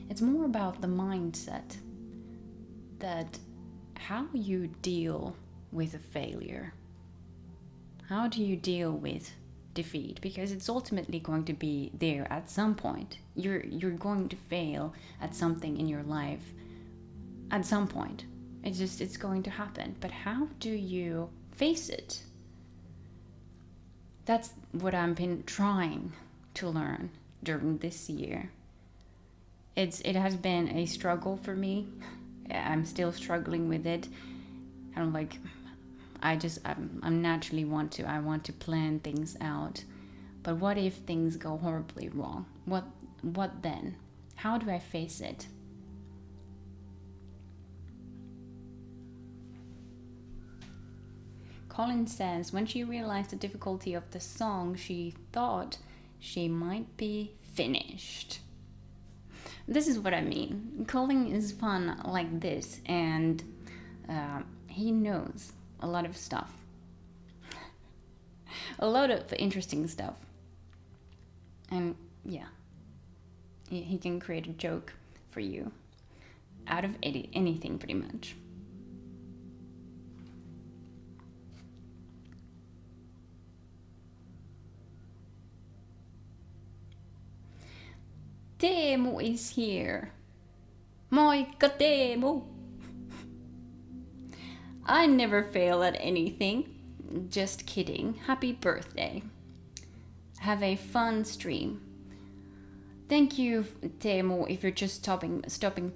it's more about the mindset, that how you deal with a failure. How do you deal with defeat? Because it's ultimately going to be there at some point. You're going to fail at something in your life at some point. It's going to happen. But how do you face it? That's what I've been trying to learn during this year. It has been a struggle for me. I'm still struggling with it. I'm like, I'm naturally want to plan things out. But what if things go horribly wrong? What then? How do I face it? Colin says when she realized the difficulty of the song, she thought she might be finished. This is what I mean. Colin is fun like this, and he knows a lot of stuff. A lot of interesting stuff. And yeah, he can create a joke for you out of anything pretty much. Teemu is here. Moikka Teemu! I never fail at anything. Just kidding. Happy birthday. Have a fun stream. Thank you, Teemu, if you're just stopping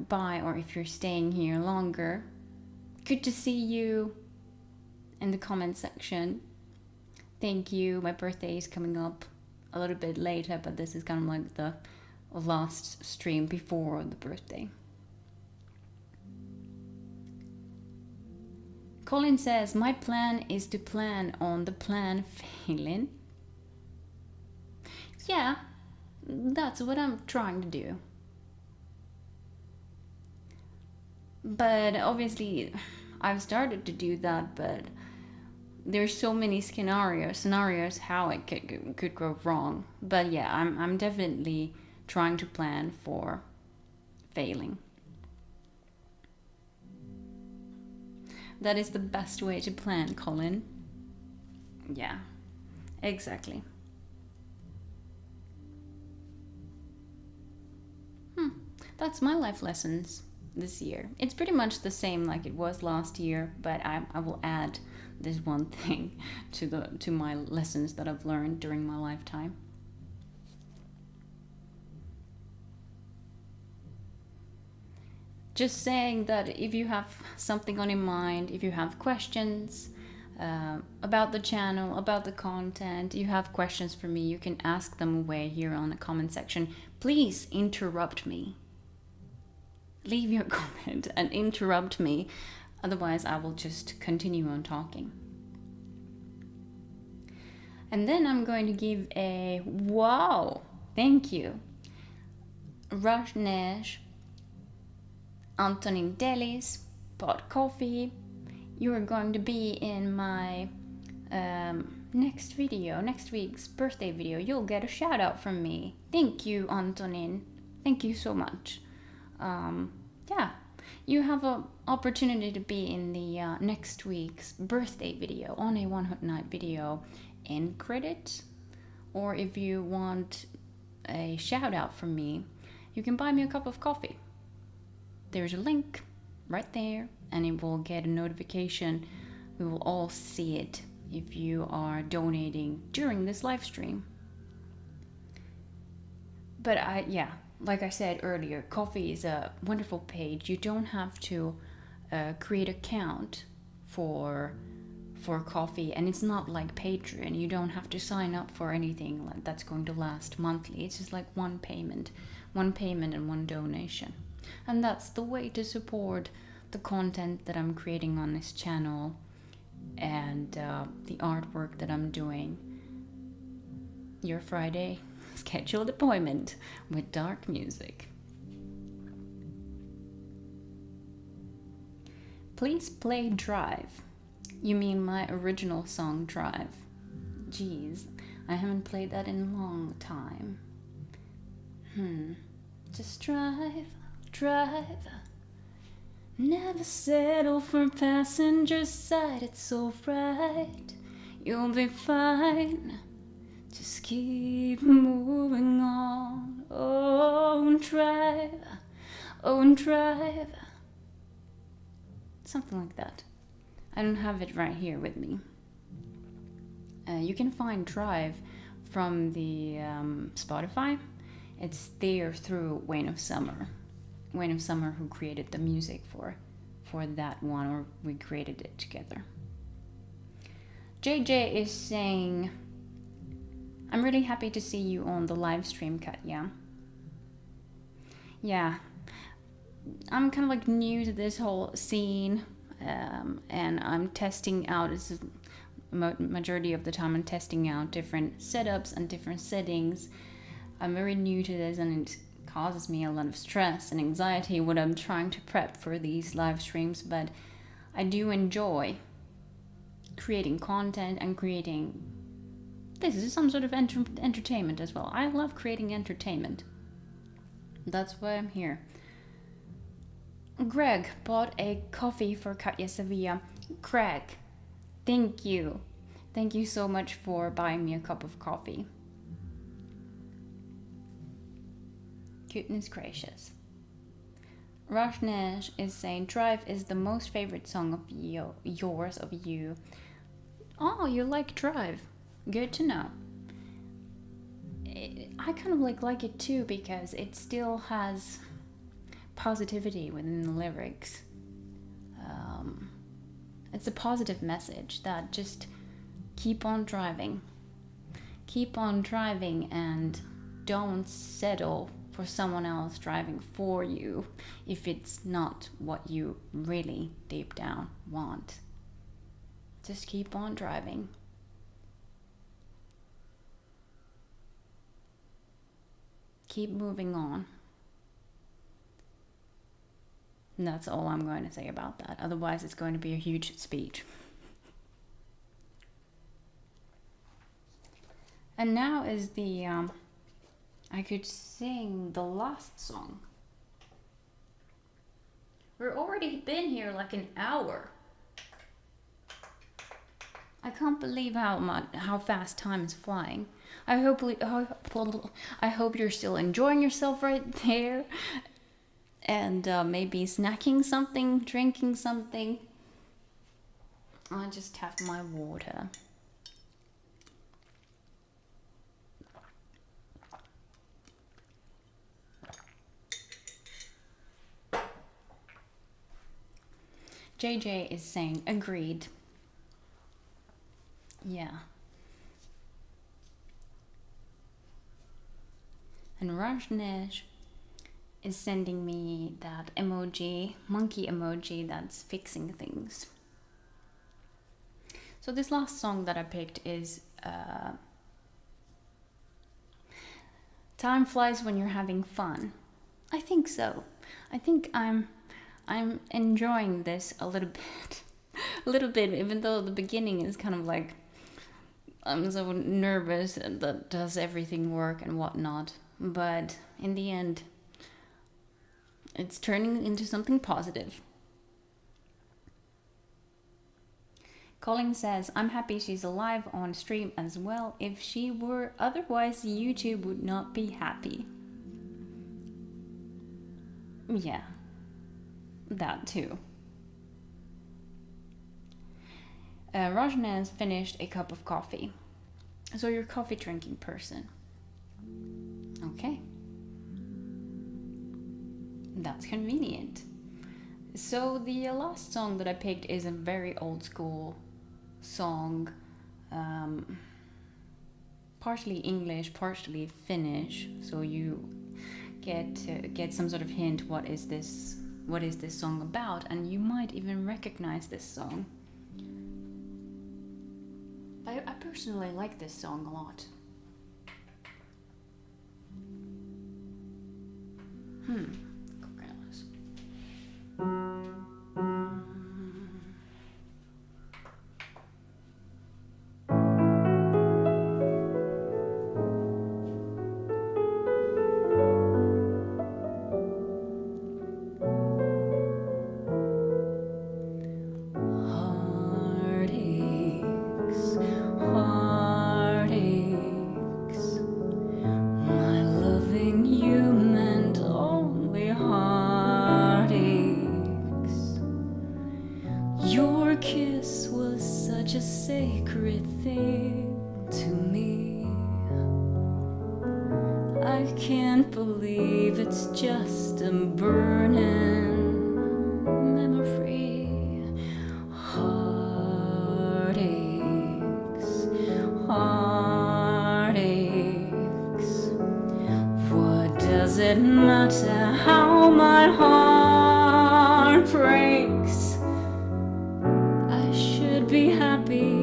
by or if you're staying here longer. Good to see you in the comment section. Thank you. My birthday is coming up a little bit later, but this is kind of like the last stream before the birthday. Colin says, my plan is to plan on the plan failing. Yeah, that's what I'm trying to do. But obviously, I've started to do that, but there's so many scenarios how it could go wrong. But yeah, I'm definitely trying to plan for failing. That is the best way to plan, Colin. Yeah, exactly. That's my life lessons this year. It's pretty much the same like it was last year, but I will add this one thing to my lessons that I've learned during my lifetime. Just saying that if you have something on your mind, if you have questions, about the channel, about the content. You have questions for me, you can ask them away here on the comment section. Please interrupt me. Leave your comment and interrupt me. Otherwise, I will just continue on talking. And then I'm going to give a wow, thank you. Rajnesh, Antonin Delis, bought coffee. You are going to be in my next video, next week's birthday video. You'll get a shout out from me. Thank you, Antonin. Thank you so much. Yeah, you have an opportunity to be in the next week's birthday video, on a One Hot Night video in credits. Or if you want a shout out from me, you can buy me a cup of coffee. There's a link right there, and it will get a notification. We will all see it if you are donating during this live stream. But like I said earlier, Coffee is a wonderful page. You don't have to create an account for Coffee, and it's not like Patreon. You don't have to sign up for anything like that's going to last monthly. It's just like one payment and one donation. And that's the way to support the content that I'm creating on this channel and the artwork that I'm doing. Your Friday scheduled appointment with dark music. Please play Drive. You mean my original song Drive? Jeez, I haven't played that in a long time. Just drive, drive. Never settle for passenger side, it's alright. You'll be fine. Just keep moving on. Oh, and drive. Oh, and drive. Something like that. I don't have it right here with me. You can find Drive from the Spotify. It's there through Wayne of Summer. Wayne of Summer, who created the music for that one, or we created it together. JJ is saying, I'm really happy to see you on the live stream, Katja. Yeah, I'm kind of like new to this whole scene, and I'm testing out, it's majority of the time I'm testing out different setups and different settings. I'm very new to this, and it causes me a lot of stress and anxiety when I'm trying to prep for these live streams, but I do enjoy creating content and creating, this is some sort of entertainment as well. I love creating entertainment. That's why I'm here. Greg bought a coffee for Katja Savia. Greg, thank you. Thank you so much for buying me a cup of coffee. Goodness gracious. Rajnesh is saying, Drive is the most favorite song of yours of you. Oh, you like Drive. Good to know. I kind of like it too, because it still has positivity within the lyrics. It's a positive message that just keep on driving. Keep on driving and don't settle for someone else driving for you if it's not what you really deep down want. Just keep on driving. Keep moving on. And that's all I'm going to say about that. Otherwise, it's going to be a huge speech. And now is the, I could sing the last song. We're already been here like an hour. I can't believe how fast time is flying. I hope you're still enjoying yourself right there, and maybe snacking something, drinking something. I just have my water. JJ is saying, agreed. Yeah. And Rajneesh is sending me that emoji, monkey emoji that's fixing things. So this last song that I picked is Time Flies When You're Having Fun. I think so. I think I'm enjoying this a little bit. A little bit, even though the beginning is kind of like I'm so nervous that does everything work and whatnot. But in the end, it's turning into something positive. Colin says, I'm happy she's alive on stream as well. If she were, otherwise YouTube would not be happy. Yeah, that too. Rajna has finished a cup of coffee. So you're a coffee drinking person. Okay. That's convenient. So the last song that I picked is a very old school song. Partially English, partially Finnish. So you get some sort of hint what is this song about, and you might even recognize this song. I personally like this song a lot. Kokeilas. Heartaches, my loving you meant only heartaches. Your kiss was such a sacred thing to me. I can't believe it's just a burning memory. Heartaches, heartaches. What does it matter how my heart breaks? I should be happy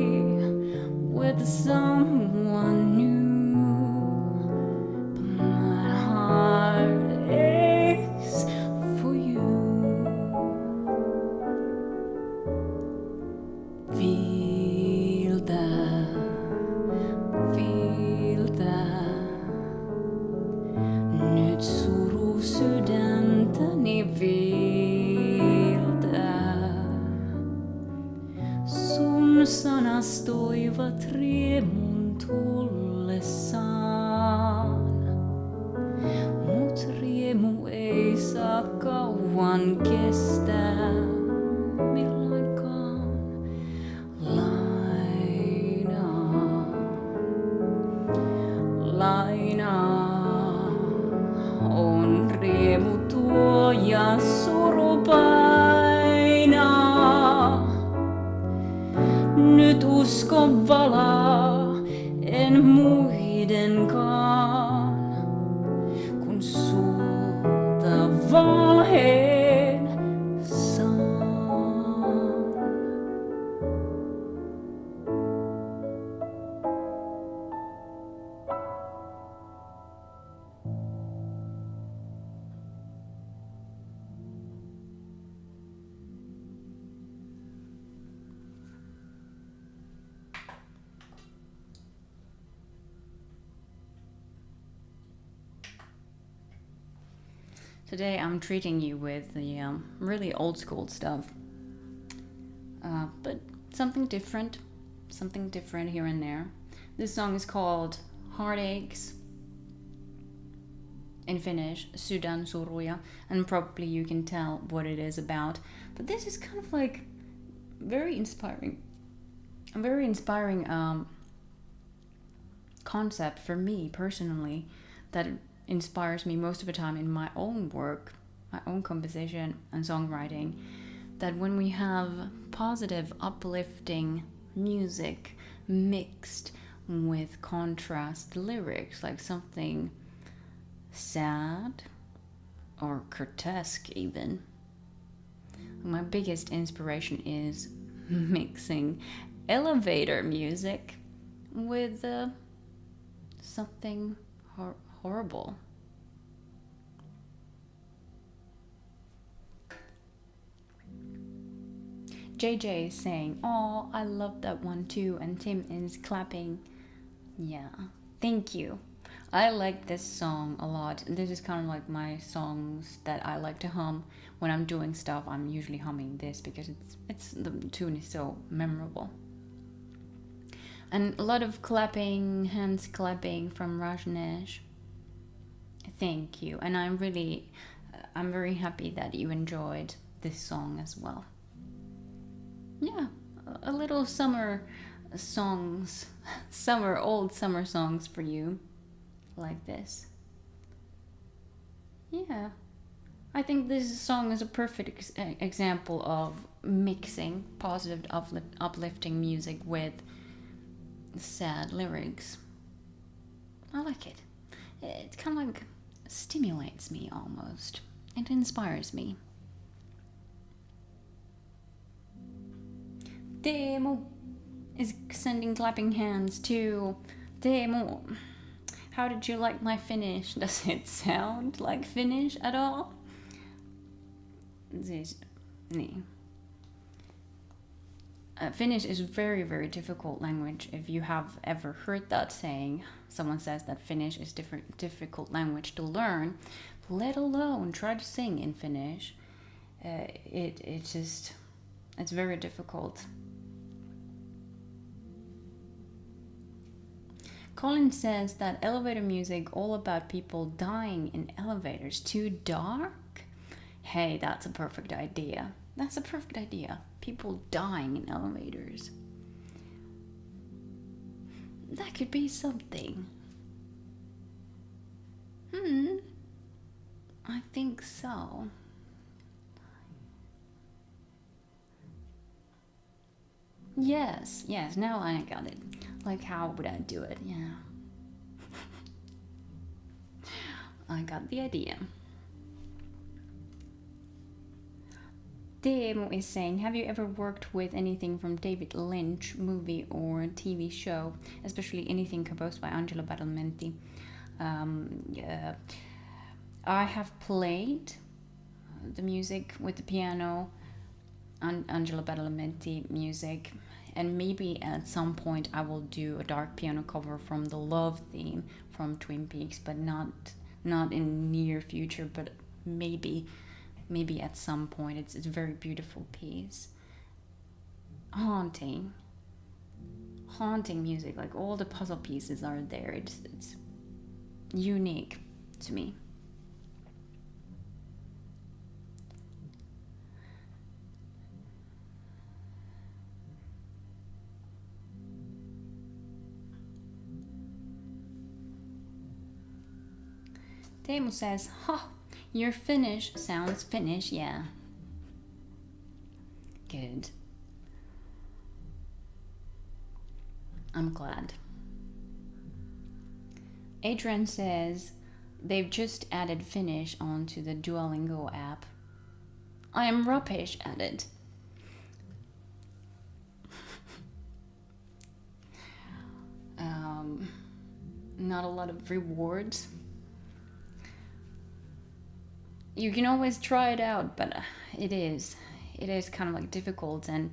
with someone new, but my heart aches for you. Feel that. Nyt suru sydäntäni viiltää. Sun sanastoivat riemun tullessaan. Mut riemu ei saa kauan kestää. Milloinkaan lainaa on riemu tuo ja suru painaa. Nyt usko valaa, en muidenkaan, kun sulta valheen saan. Today I'm treating you with the really old school stuff, but something different here and there. This song is called Heartaches, in Finnish, Sydänsuruja, and probably you can tell what it is about. But this is kind of like very inspiring concept for me personally, that inspires me most of the time in my own work, my own composition and songwriting, that when we have positive, uplifting music mixed with contrast lyrics, like something sad or grotesque even. My biggest inspiration is mixing elevator music with something horrible. JJ is saying, "Oh, I love that one too," and Tim is clapping. Yeah, thank you. I like this song a lot. This is kind of like my songs that I like to hum when I'm doing stuff. I'm usually humming this because it's the tune is so memorable. And a lot of clapping, hands clapping from Rajneesh. Thank you, and I'm very happy that you enjoyed this song as well. Yeah, a little summer songs, old summer songs for you, like this. Yeah, I think this song is a perfect example of mixing positive, uplifting music with sad lyrics. I like it. It kind of like stimulates me almost. It inspires me. Teemu is sending clapping hands too. Teemu, how did you like my Finnish? Does it sound like Finnish at all? Finnish is a very, very difficult language. If you have ever heard that saying, someone says that Finnish is difficult language to learn, let alone try to sing in Finnish. It's very difficult. Colin says that elevator music all about people dying in elevators. Too dark? Hey, that's a perfect idea. That's a perfect idea. People dying in elevators. That could be something. I think so. Yes, now I got it. Like, how would I do it? Yeah. I got the idea. Teemu is saying, have you ever worked with anything from David Lynch, movie or TV show, especially anything composed by Angelo Badalamenti? Yeah. I have played the music with the piano, Angelo Badalamenti music, and maybe at some point I will do a dark piano cover from the love theme from Twin Peaks, but not in near future, but maybe at some point. It's a very beautiful piece. Haunting music, like all the puzzle pieces are there. It's unique to me. Teemu says, your Finnish sounds Finnish, yeah. Good. I'm glad. Adrian says, they've just added Finnish onto the Duolingo app. I am rubbish at it. Not a lot of rewards. You can always try it out, but it is kind of like difficult, and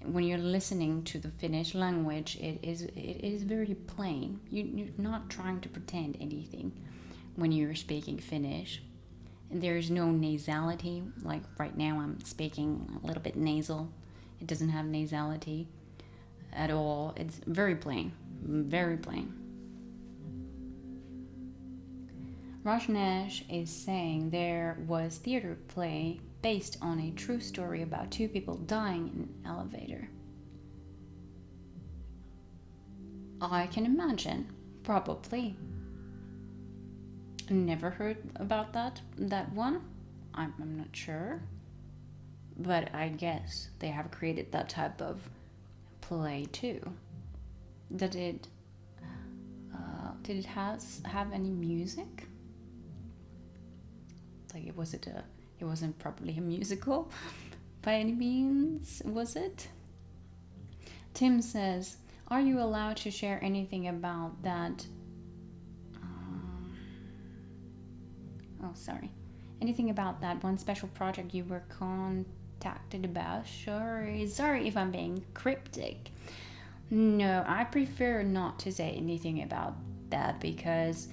when you're listening to the Finnish language, it is very plain. You're not trying to pretend anything when you're speaking Finnish. And there's no nasality, like right now I'm speaking a little bit nasal. It doesn't have nasality at all. It's very plain, very plain. Rajneesh is saying there was theater play based on a true story about two people dying in an elevator. I can imagine, probably. Never heard about that one. I'm not sure, but I guess they have created that type of play too. Did it have any music? Like it wasn't probably a musical by any means, was it? Tim says, are you allowed to share anything about that? Anything about that one special project you were contacted about? Sorry if I'm being cryptic. No, I prefer not to say anything about that because,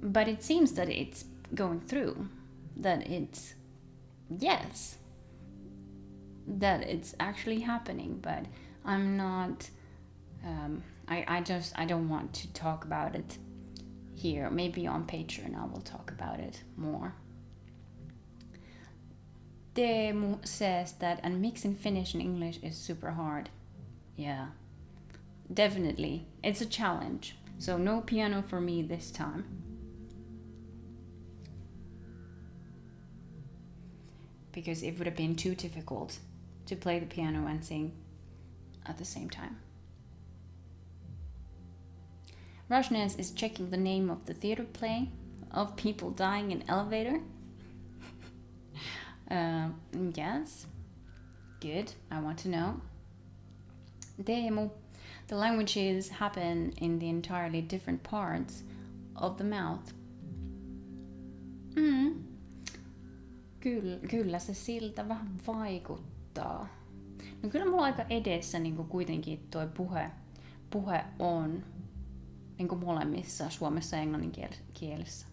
but it seems that it's going through, that it's actually happening, but I'm not, I don't want to talk about it here. Maybe on Patreon I will talk about it more. Teemu says that and mixing Finnish and English is super hard. Yeah, definitely. It's a challenge. So no piano for me this time. Because it would have been too difficult to play the piano and sing at the same time. Rajnes is checking the name of the theater play of people dying in elevator. Yes. Good. I want to know. Teemu. The languages happen in the entirely different parts of the mouth. Kyllä se siltä vähän vaikuttaa. No kyllä mulla aika edessä niin kuitenkin toi puhe on niin molemmissa, suomessa ja englannin kielessä.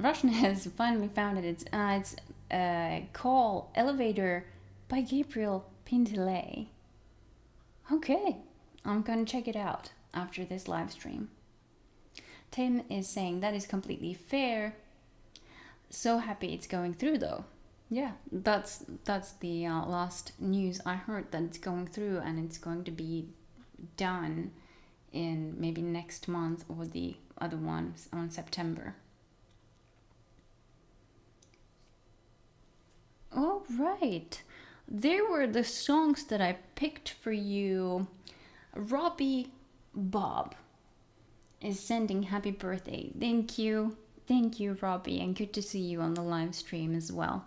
Russian has finally found it. It's called Elevator by Gabriel Pintillet. Okay, I'm gonna check it out after this live stream. Tim is saying that is completely fair. So happy it's going through though. Yeah, that's the last news I heard, that it's going through and it's going to be done in maybe next month or the other ones on September. All right, there were the songs that I picked for you. Robbie Bob is sending happy birthday. Thank you, Robbie, and good to see you on the live stream as well.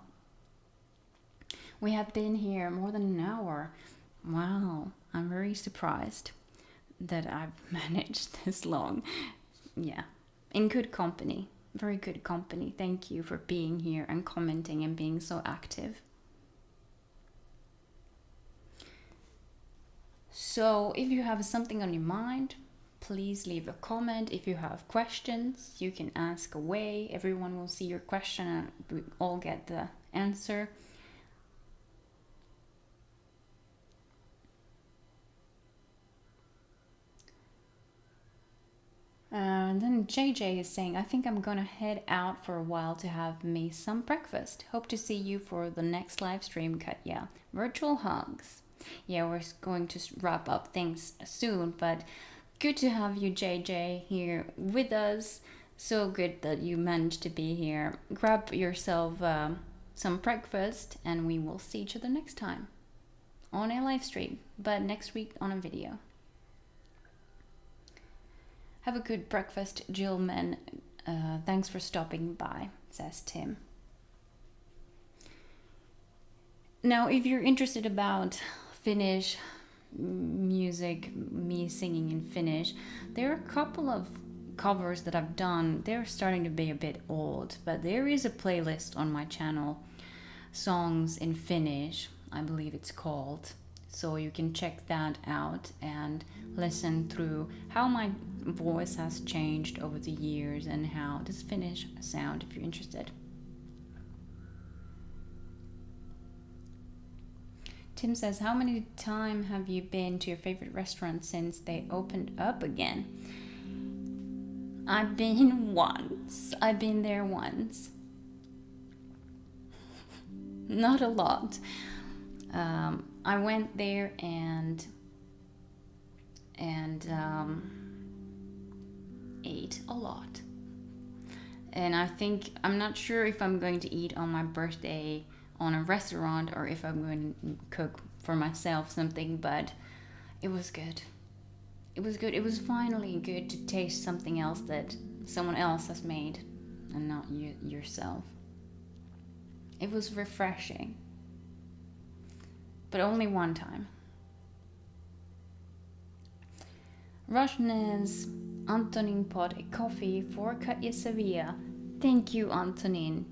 We have been here more than an hour. Wow, I'm very surprised that I've managed this long. Yeah, in good company. Very good company. Thank you for being here and commenting and being so active. So if you have something on your mind, please leave a comment. If you have questions, you can ask away. Everyone will see your question and we all get the answer. And then JJ is saying, I think I'm gonna head out for a while to have me some breakfast. Hope to see you for the next live stream, Katja. Virtual hugs. Yeah, we're going to wrap up things soon, but good to have you, JJ, here with us. So good that you managed to be here. Grab yourself some breakfast and we will see each other next time on a live stream, but next week on a video. Have a good breakfast, Jillman. Thanks for stopping by, says Tim. Now, if you're interested about Finnish music, me singing in Finnish, there are a couple of covers that I've done. They're starting to be a bit old, but there is a playlist on my channel, Songs in Finnish, I believe it's called. So you can check that out and listen through how my voice has changed over the years and how does Finnish sound if you're interested. Tim says, how many times have you been to your favorite restaurant since they opened up again? I've been once. I've been there once. Not a lot. I went there and ate a lot. And I'm not sure if I'm going to eat on my birthday on a restaurant or if I'm going to cook for myself something, but it was good. It was good. It was finally good to taste something else that someone else has made and not you yourself. It was refreshing. But only one time. Rosnes Antonin bought a coffee for Katja Savia. Thank you, Antonin.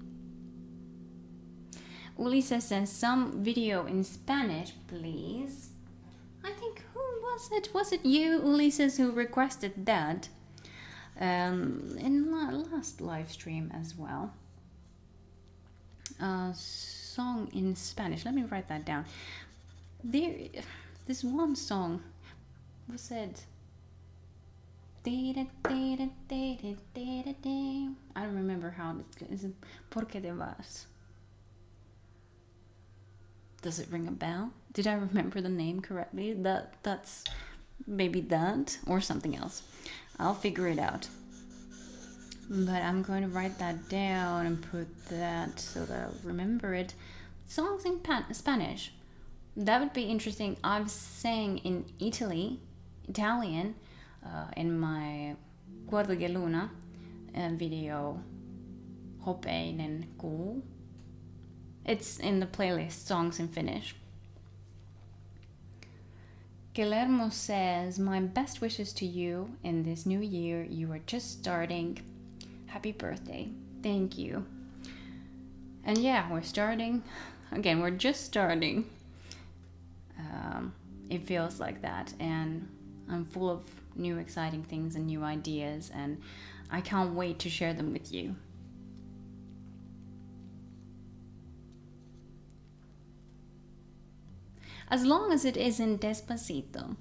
Ulisa says some video in Spanish, please. I think, who was it? Was it you, Ulysses, who requested that in last live stream as well? Song in Spanish. Let me write that down. This one song was it. I don't remember how it is. Porque te vas. Does it ring a bell? Did I remember the name correctly? That's maybe that or something else. I'll figure it out. But I'm going to write that down and put that so that I'll remember it. Songs in Spanish. That would be interesting. I've sang in Italian, in my Guarda che Luna video. Hopeinen kuu. It's in the playlist Songs in Finnish. Guillermo says, my best wishes to you in this new year. You are just starting. Happy birthday. Thank you. And yeah, we're starting. Again, we're just starting. It feels like that. And I'm full of new exciting things and new ideas. And I can't wait to share them with you. As long as it isn't Despacito.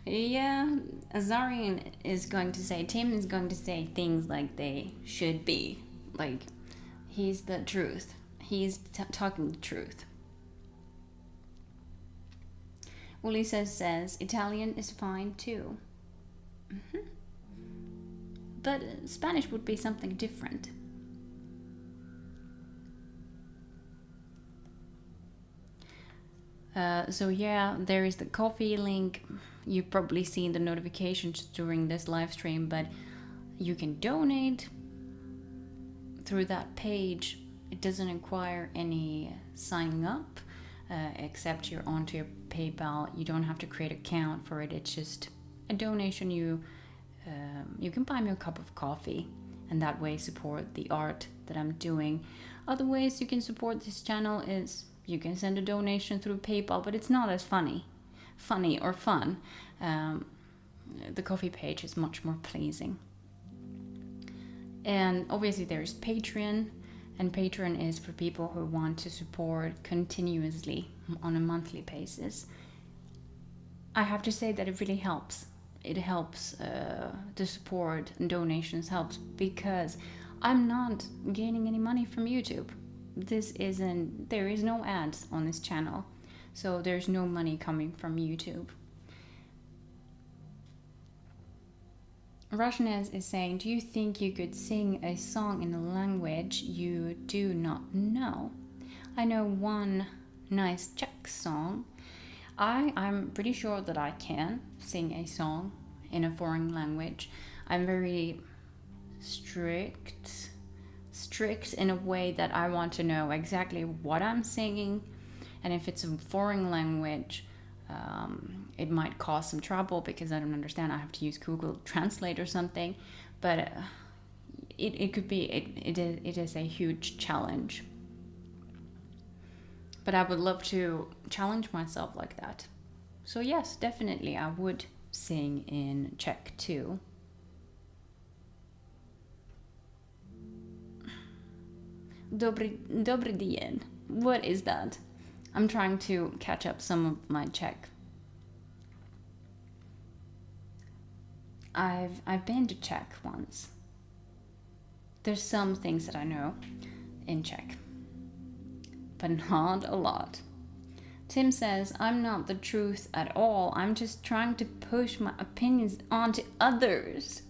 Yeah, Azarian is going to say, Tim is going to say things like they should be. Like, he's the truth. He's talking the truth. Ulysses says, Italian is fine too. Mm-hmm. But Spanish would be something different. So yeah, there is the coffee link. You've probably seen the notifications during this live stream, but you can donate through that page. It doesn't require any signing up, except you're onto your PayPal. You don't have to create an account for it. It's just a donation. You can buy me a cup of coffee and that way support the art that I'm doing. Other ways you can support this channel is you can send a donation through PayPal, but it's not as funny or fun. The coffee page is much more pleasing. And obviously there's Patreon, and Patreon is for people who want to support continuously on a monthly basis. I have to say that it really helps. It helps, the support and donations helps because I'm not gaining any money from YouTube. There is no ads on this channel, so there's no money coming from YouTube. Rosnes is saying, do you think you could sing a song in a language you do not know? I know one nice Czech song. I'm pretty sure that I can sing a song in a foreign language. I'm very strict in a way that I want to know exactly what I'm singing, and if it's a foreign language, it might cause some trouble because I don't understand. I have to use Google Translate or something, but it could be it is a huge challenge. But I would love to challenge myself like that. So yes, definitely I would sing in Czech too. Dobry den. What is that? I'm trying to catch up some of my Czech. I've been to Czech once. There's some things that I know in Czech, but not a lot. Tim says, I'm not the truth at all. I'm just trying to push my opinions onto others.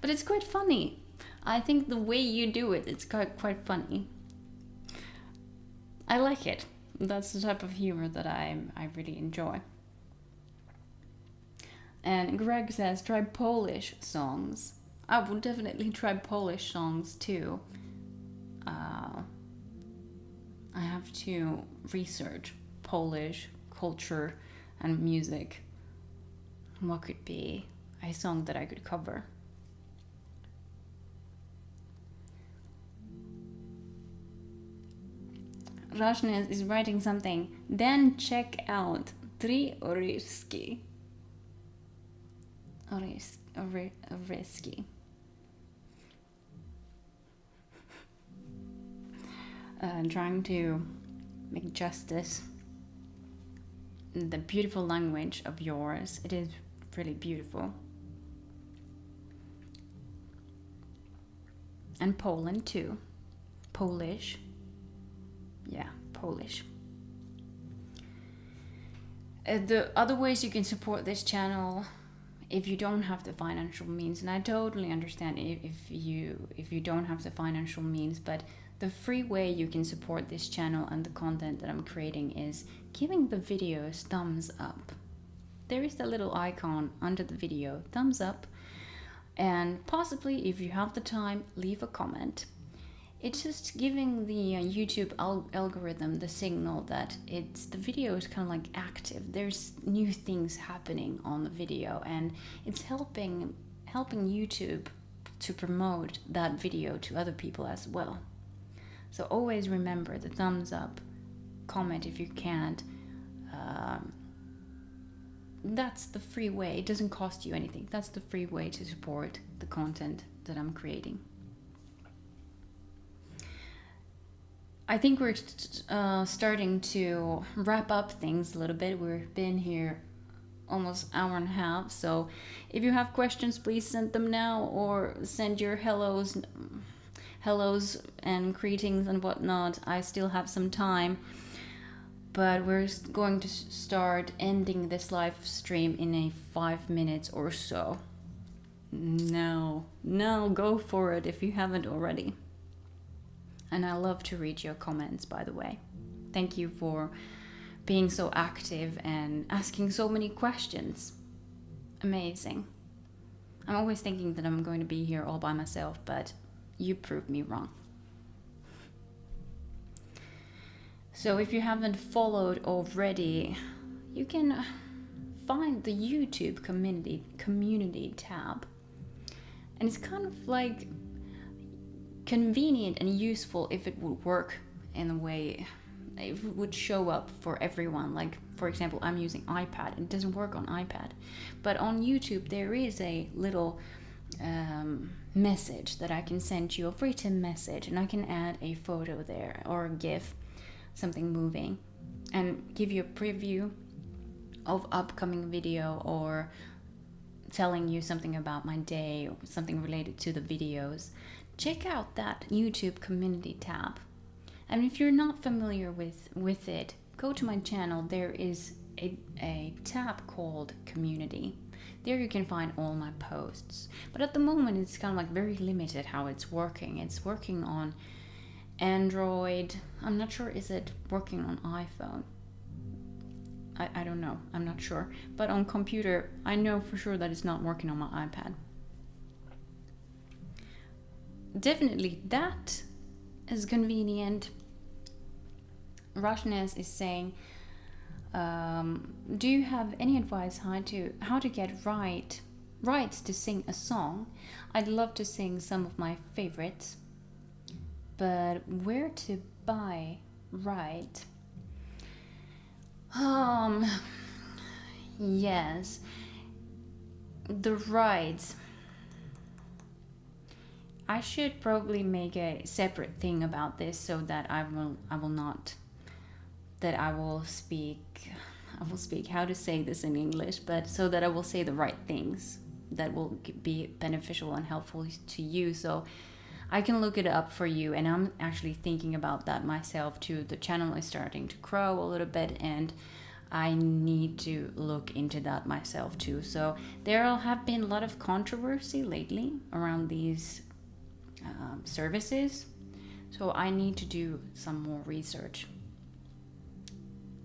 But it's quite funny. I think the way you do it, it's quite funny. I like it. That's the type of humor that I really enjoy. And Greg says, try Polish songs. I would definitely try Polish songs too. I have to research Polish culture and music. What could be a song that I could cover? Rashnes is writing something. Then check out Tri Oriski. Oriski. Trying to make justice the beautiful language of yours. It is really beautiful. And Poland too. Polish. Yeah, Polish. The other ways you can support this channel, if you don't have the financial means, and I totally understand if you don't have the financial means, but the free way you can support this channel and the content that I'm creating is giving the videos thumbs up. There is a little icon under the video, thumbs up, and possibly if you have the time, leave a comment. It's just giving the YouTube algorithm the signal that the video is kind of like active. There's new things happening on the video, and it's helping YouTube to promote that video to other people as well. So always remember the thumbs up, comment if you can't. That's the free way. It doesn't cost you anything. That's the free way to support the content that I'm creating. I think we're starting to wrap up things a little bit. We've been here almost an hour and a half. So if you have questions, please send them now, or send your hellos and greetings and whatnot. I still have some time, but we're going to start ending this live stream in a 5 minutes or so. No, go for it if you haven't already. And I love to read your comments, by the way. Thank you for being so active and asking so many questions. Amazing. I'm always thinking that I'm going to be here all by myself, but you proved me wrong. So if you haven't followed already, you can find the YouTube community tab. And it's kind of like convenient and useful if it would work in a way, if it would show up for everyone. Like, for example, I'm using iPad. It doesn't work on iPad. But on YouTube, there is a little message that I can send you, a written message, and I can add a photo there or a GIF, something moving, and give you a preview of upcoming video, or telling you something about my day or something related to the videos. Check out that YouTube community tab. And if you're not familiar with it, go to my channel. There is a tab called community. There you can find all my posts. But at the moment it's kind of like very limited how it's working. It's working on Android. I'm not sure, is it working on iPhone? I don't know. I'm not sure. But on computer, I know for sure that it's not working on my iPad. Definitely that is convenient. Rashnes is saying, do you have any advice how to get rights to sing a song? I'd love to sing some of my favorites, but where to buy right? Yes, the rights. I should probably make a separate thing about this so that I will speak how to say this in English, but so that I will say the right things that will be beneficial and helpful to you. So I can look it up for you, and I'm actually thinking about that myself too. The channel is starting to grow a little bit, and I need to look into that myself too. So there have been a lot of controversy lately around these services. So I need to do some more research.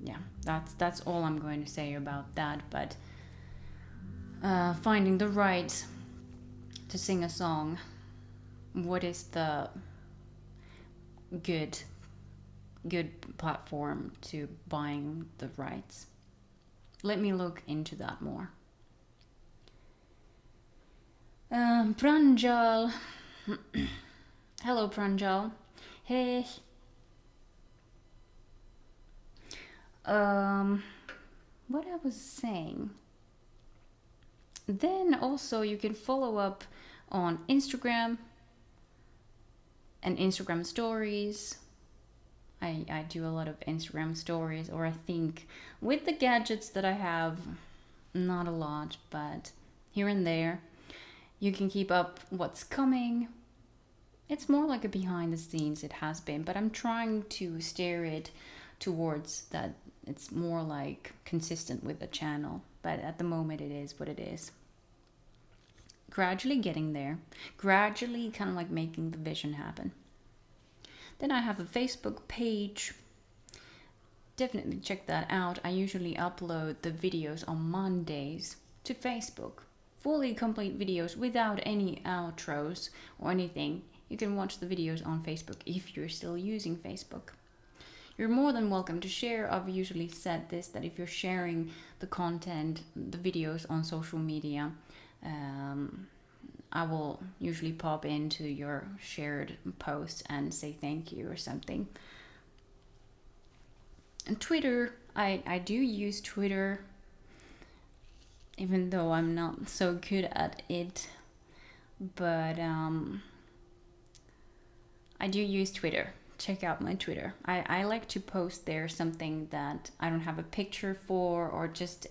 Yeah, that's all I'm going to say about that. But finding the right to sing a song, what is the good platform to buying the rights? Let me look into that more. Pranjal. Hello, Pranjal. Hey. What I was saying. Then also you can follow up on Instagram and Instagram stories. I do a lot of Instagram stories, or I think with the gadgets that I have, not a lot, but here and there, you can keep up what's coming. It's more like a behind the scenes, it has been, but I'm trying to steer it towards that it's more like consistent with the channel. But at the moment it is what it is. Gradually getting there. Gradually kind of like making the vision happen. Then I have a Facebook page. Definitely check that out. I usually upload the videos on Mondays to Facebook. Fully complete videos without any outros or anything. You can watch the videos on Facebook if you're still using Facebook. You're more than welcome to share. I've usually said this, that if you're sharing the content, the videos on social media, I will usually pop into your shared post and say thank you or something. And Twitter, I do use Twitter, even though I'm not so good at it. But I do use Twitter. Check out my Twitter. I like to post there something that I don't have a picture for, or just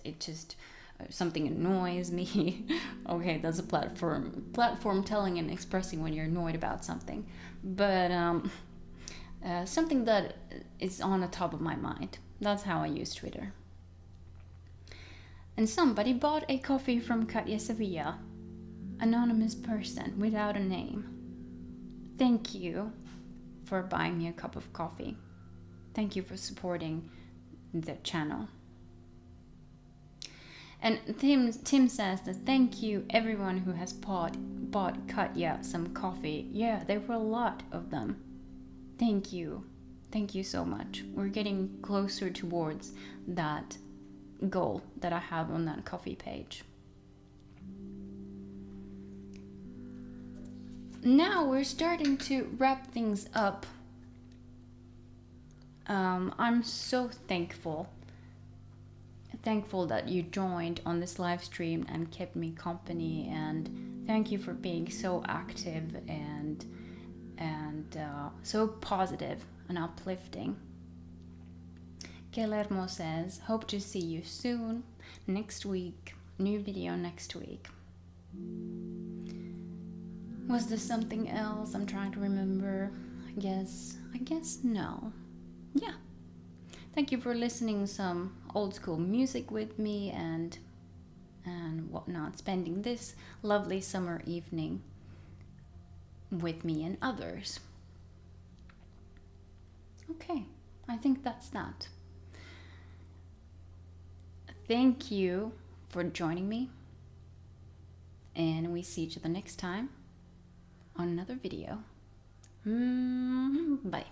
something annoys me. Okay, that's a platform telling and expressing when you're annoyed about something. But something that is on the top of my mind. That's how I use Twitter. And somebody bought a coffee from Katja Savia. Anonymous person without a name. Thank you for buying me a cup of coffee. Thank you for supporting the channel. And Tim says that thank you everyone who has bought Katja some coffee. Yeah, there were a lot of them. Thank you. Thank you so much. We're getting closer towards that goal that I have on that coffee page. Now we're starting to wrap things up. I'm so thankful that you joined on this live stream and kept me company, and thank you for being so active and so positive and uplifting. Guillermo says, hope to see you soon, next week, new video next week. Was there something else? I'm trying to remember. I guess no. Yeah. Thank you for listening some old school music with me and whatnot, spending this lovely summer evening with me and others. Okay, I think that's that. Thank you for joining me, and we see each other next time on another video. Bye.